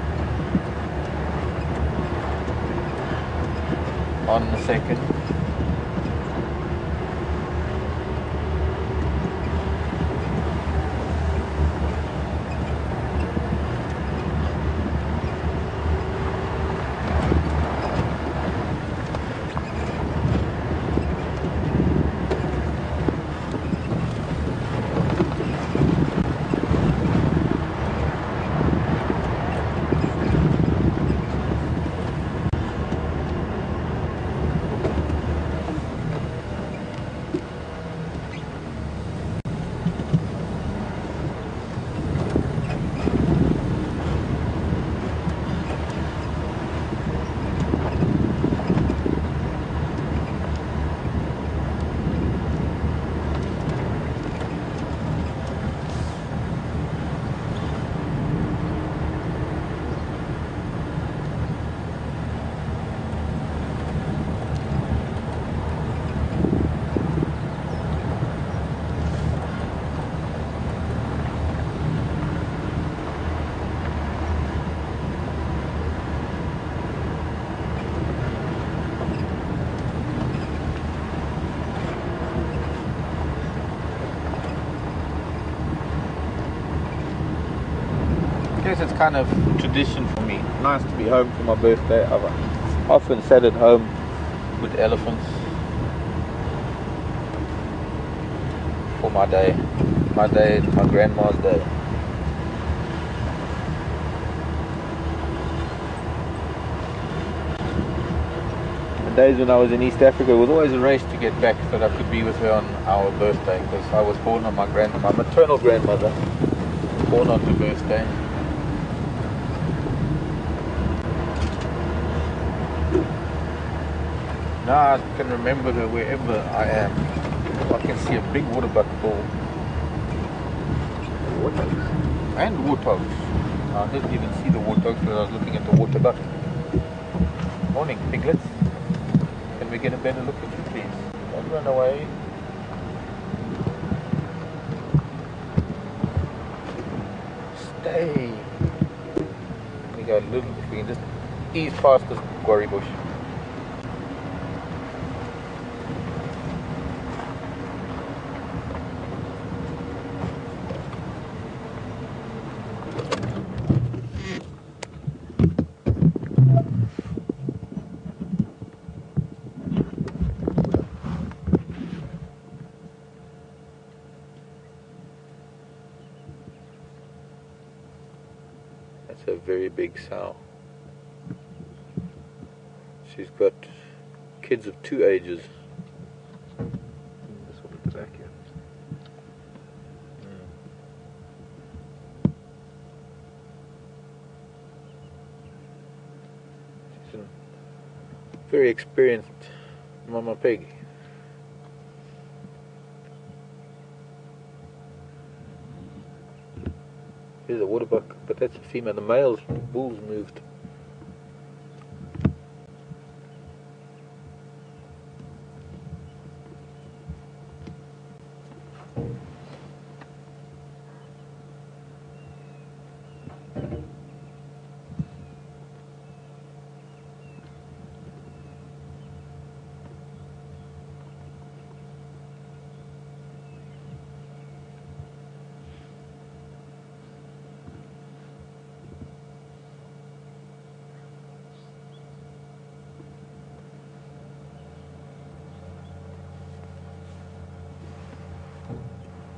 on the 2nd. guess it's kind of tradition for me. Nice to be home for my birthday. I've often sat at home with elephants for my day, my grandma's day. The days when I was in East Africa, it was always a race to get back so that I could be with her on our birthday, because I was born on my maternal grandmother, born on her birthday. Now I can remember her wherever I am. I can see a big waterbuck bull. Warthogs. And warthogs. I didn't even see the warthogs because I was looking at the waterbuck. Morning, piglets. Can we get a better look at you, please? Don't run away. Stay. We go a little, if we can just ease past this quarry bush. A very big sow. She's got kids of 2 ages. This one at the back here. She's a very experienced mama pig. Here's a waterbuck, but that's a female. The male's bull's moved.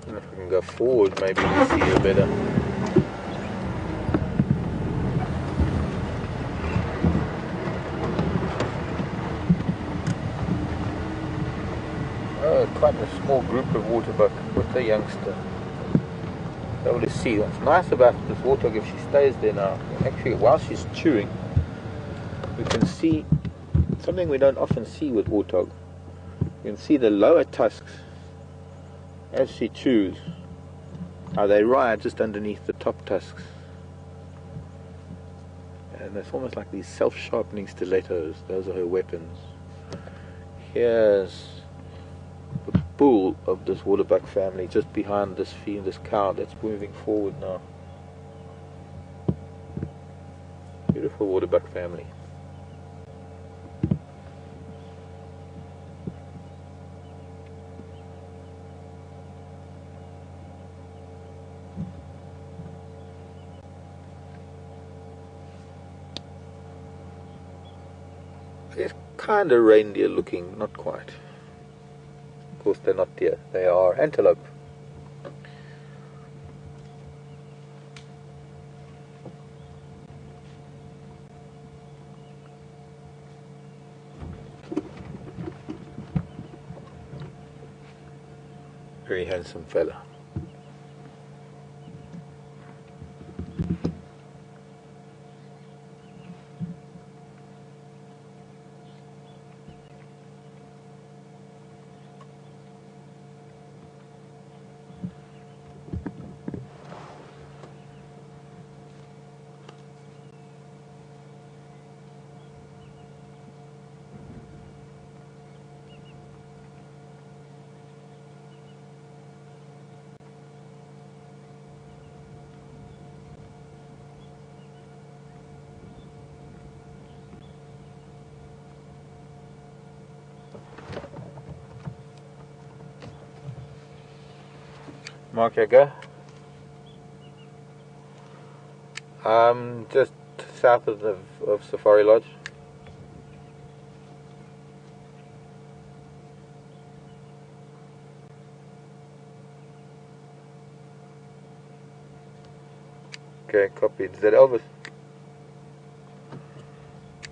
And if we can go forward, maybe we see her better. Oh, quite a small group of waterbuck with a youngster. Able to see. What's nice about this warthog, if she stays there now, actually while she's chewing, we can see something we don't often see with warthog. You can see the lower tusks as she chews, how they ride just underneath the top tusks. And it's almost like these self-sharpening stilettos. Those are her weapons. Here's the bull of this waterbuck family just behind this cow that's moving forward now. Beautiful waterbuck family. It's kind of reindeer looking, not quite. Of course they're not deer, they are antelope. Very handsome fella. Mark, I go. Just south of Safari Lodge. Okay, copied. Is that Elvis?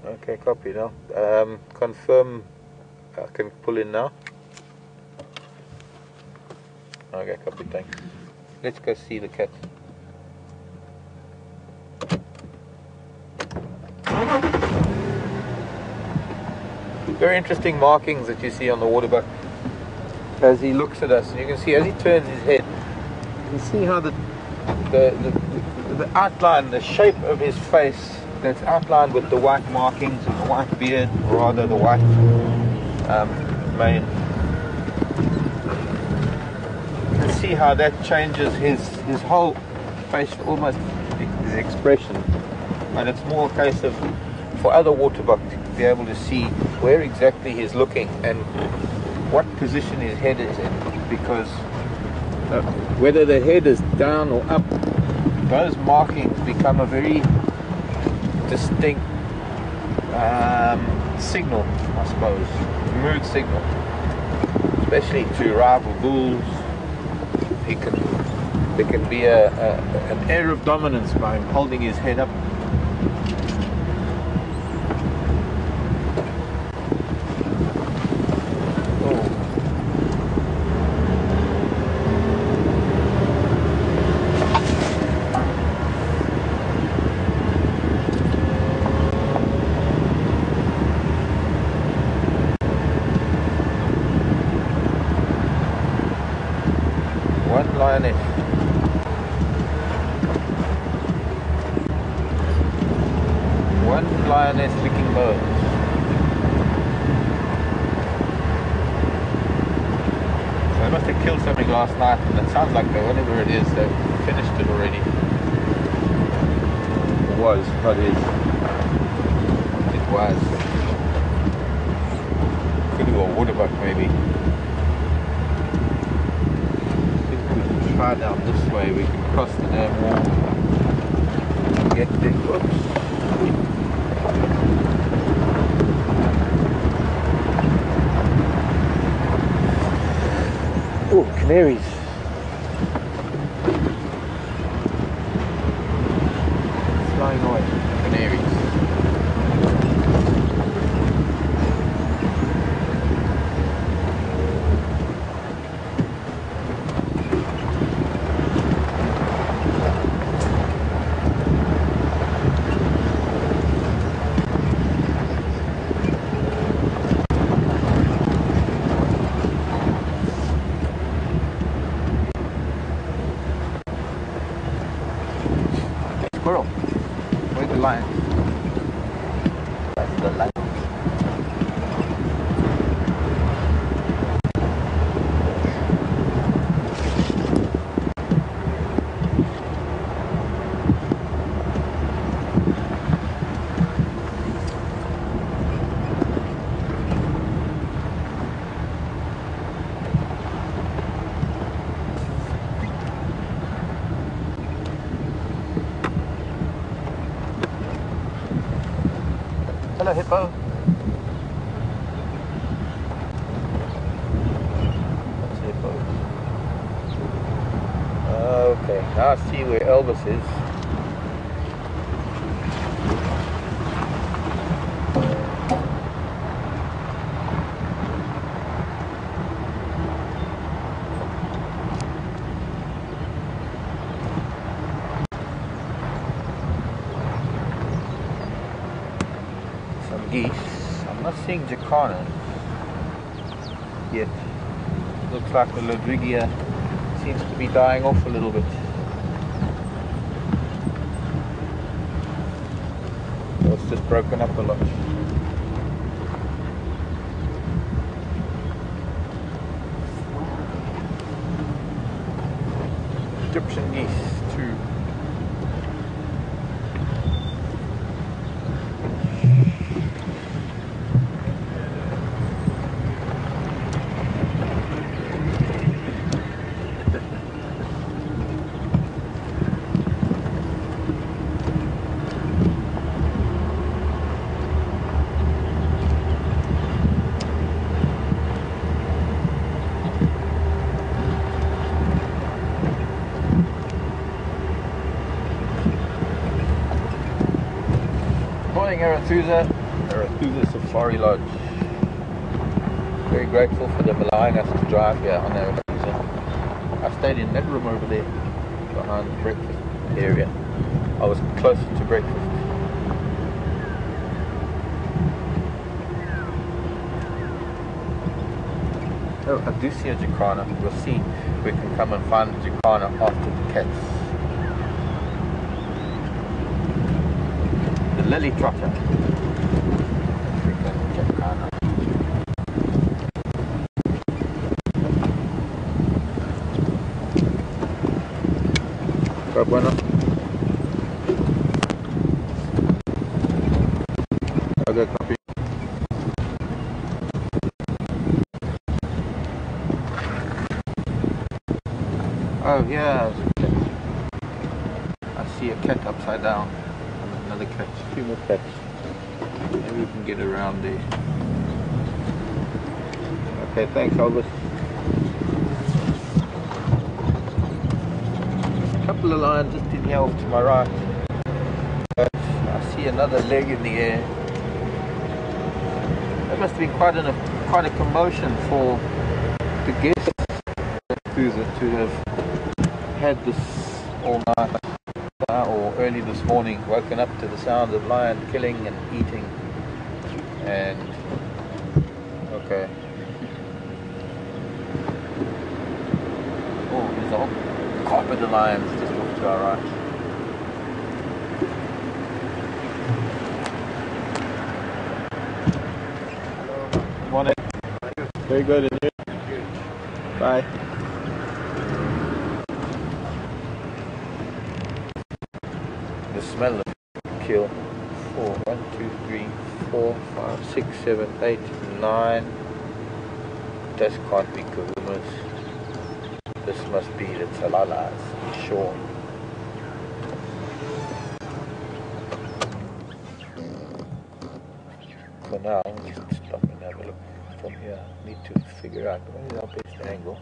Okay, copy now. Confirm. I can pull in now. Okay, copy. Thanks. Let's go see the cat. Very interesting markings that you see on the waterbuck as he looks at us. And you can see as he turns his head, you can see how the outline, the shape of his face that's outlined with the white markings and the white beard, or rather the white mane. You can see how that changes his whole face, almost his expression. And it's more a case of, for other waterbuck to be able to see where exactly he's looking and what position his head is in, because whether the head is down or up, those markings become a very distinct signal, I suppose, mood signal, especially to rival bulls. There can be an air of dominance by him holding his head up. One lioness. One lioness licking birds. So they must have killed something last night, and it sounds like whatever it is, they've finished it already. It was, not is. It was. Could do a waterbuck maybe. Far down this way, we can cross the damn wall and get there. Whoops. Oh, canaries. Flying away. Canaries. Squirrel. Where's the lion? That's the lion. Hello, hippo. That's hippo. Okay, now I see where Elvis is. Geese. I'm not seeing jacanas yet. Looks like the Lodrigia seems to be dying off a little bit. So it's just broken up a lot. Egyptian geese too. Morning Arathusa, Arathusa Safari Lodge. Very grateful for them allowing us to drive here on Arathusa. I stayed in that room over there behind the breakfast area. I was closer to breakfast. Oh, I do see a jacana. We'll see if we can come and find the jacana after the cats. The lily trotter. African jacana. Bueno. Okay, copy. Oh yeah, I see a cat upside down. Another cat, two more cats. Maybe we can get around there. Okay, thanks Elvis. A couple of lions just in here off to my right. But I see another leg in the air. That must have been quite a commotion for the guests to have had this all night or early this morning, woken up to the sound of lion killing and eating. And okay. Oh, there's a whole carpet of lions just off to our right. Hello. Morning. Very good, and you? Bye. The smell of kill. 4, 1, 2, 3, 4, 5, 6, 7, 8, 9. This can't be kahumas. This must be the talalas, for sure. For now, let's stop and have a look from here. Need to figure out what is our best angle.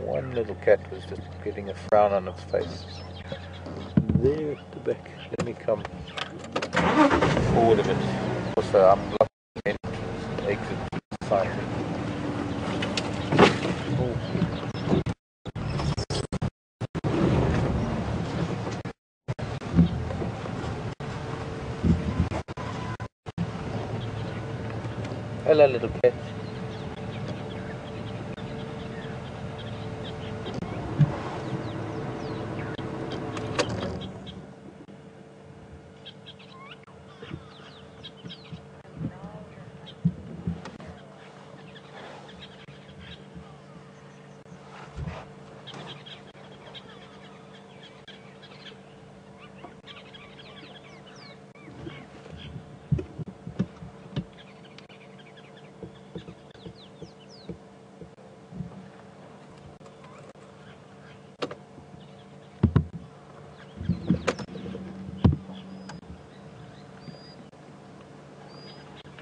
One little cat was just getting a frown on its face. There at the back. Let me come forward a bit. Also, I'm blocking the entrance, exit side. Oh. Hello, little cat.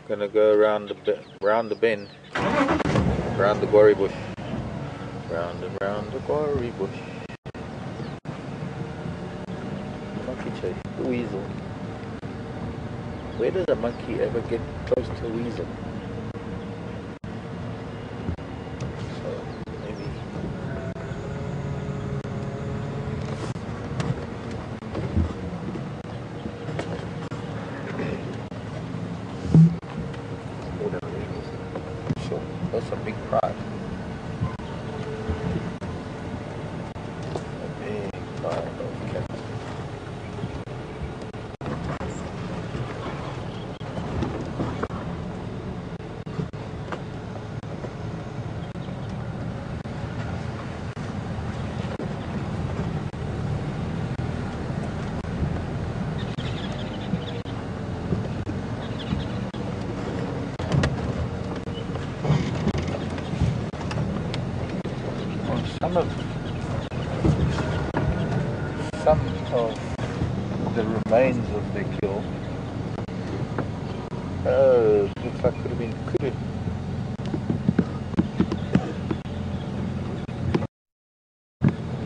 Gonna go around the bend, around the gory bush, round and round the gory bush. Monkey chase, the weasel. Where does a monkey ever get close to a weasel? So maybe. Sure, that's a big prize. A big prize of cats. Some of the remains of the kill. Oh, looks like could have been kudu.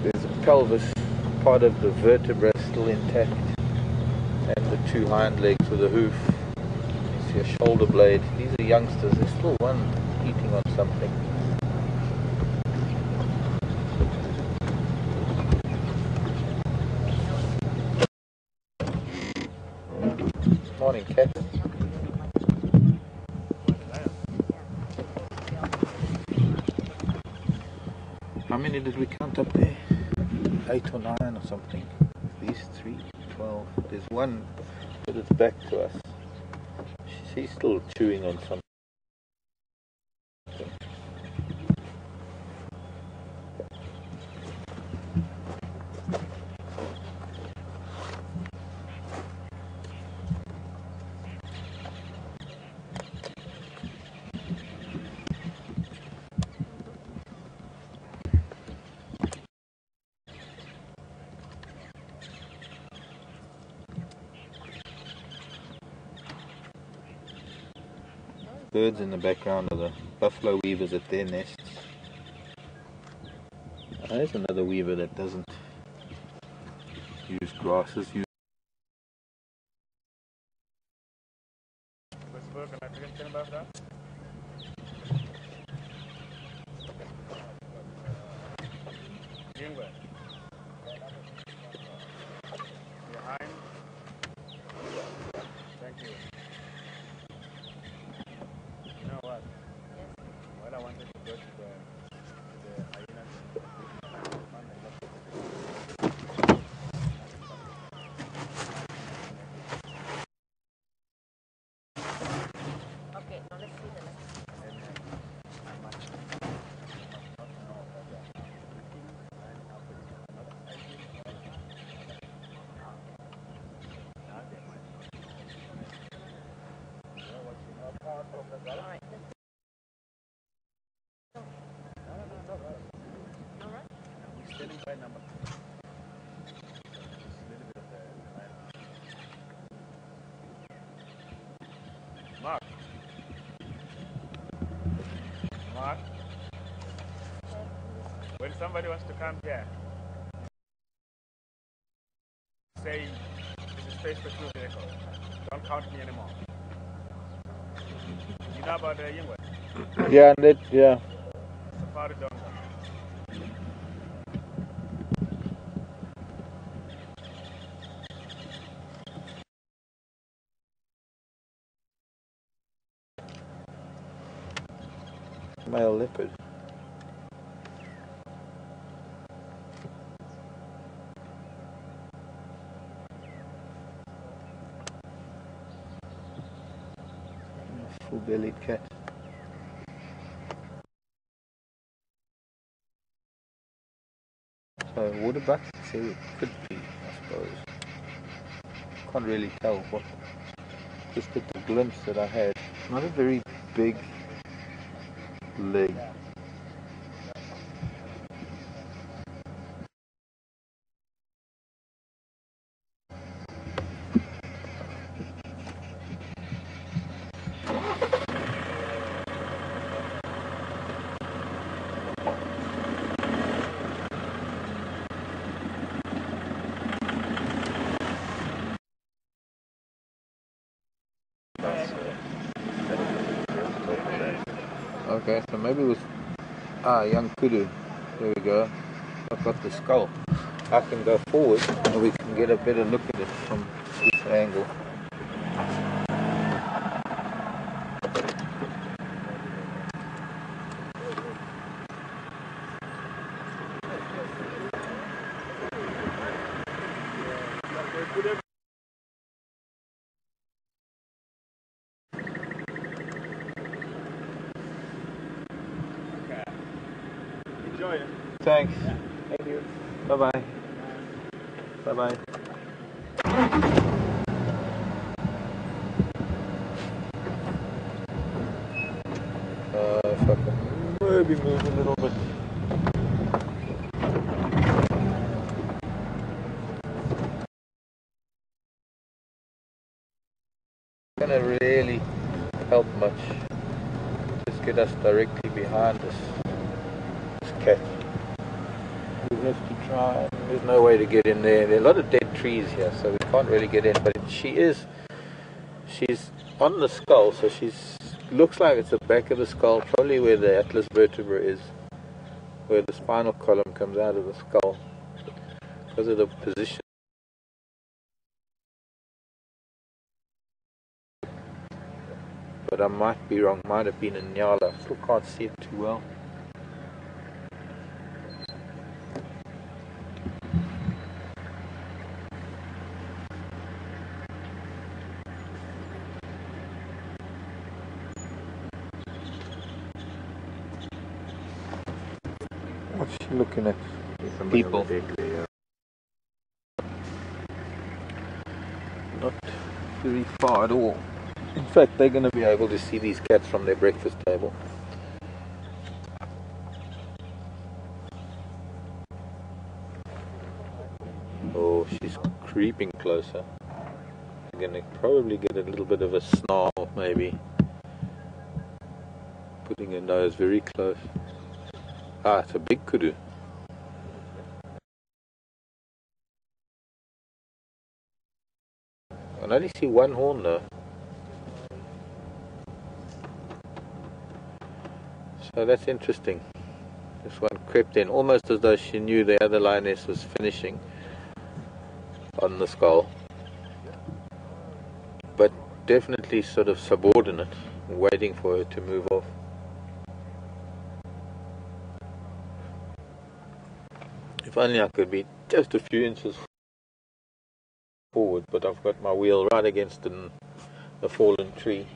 There's a pelvis, part of the vertebra still intact, and the two hind legs with a hoof. You see a shoulder blade. These are youngsters. There's still one eating on something. Morning, cat. How many did we count up there? 8 or 9 or something. These 3, 12. There's one that is back to us. She's still chewing on something. Birds in the background are the buffalo weavers at their nests. There's another weaver that doesn't use grasses. Thank you. You know what? Well, I wanted to go to the island. Okay, now let's see the next. All right. All right. We're standing by number. Mark. Mark. When somebody wants to come here, say there's a space for 2 vehicles. Don't count me anymore. You know about the Yingwe? Yeah, yeah. Safari Donga. Male leopard. Full-bellied cat. So water buck? So it could be, I suppose. Can't really tell what. Just at the glimpse that I had. Not a very big leg. Okay, so maybe it was young kudu. There we go. I've got the skull. I can go forward and we can get a better look at it from this angle. Enjoy it. Thanks. Thank you. Bye-bye. Bye-bye. If I can maybe move a little bit. Gonna really help much. Just get us directly behind this cat. We have to try. There's no way to get in there. There are a lot of dead trees here, so we can't really get in, but she's on the skull, so she's looks like it's the back of the skull, probably where the atlas vertebra is, where the spinal column comes out of the skull, because of the position. But I might be wrong, might have been a nyala. Still can't see it too well. What's she looking at? People. Not very far at all. In fact, they're going to be able to see these cats from their breakfast table. Oh, she's creeping closer. You're going to probably get a little bit of a snarl, maybe. Putting her nose very close. Ah, it's a big kudu. I can only see one horn though. So that's interesting. This one crept in, almost as though she knew the other lioness was finishing on the skull. But definitely sort of subordinate, waiting for her to move off. If only I could be just a few inches forward, but I've got my wheel right against a fallen tree.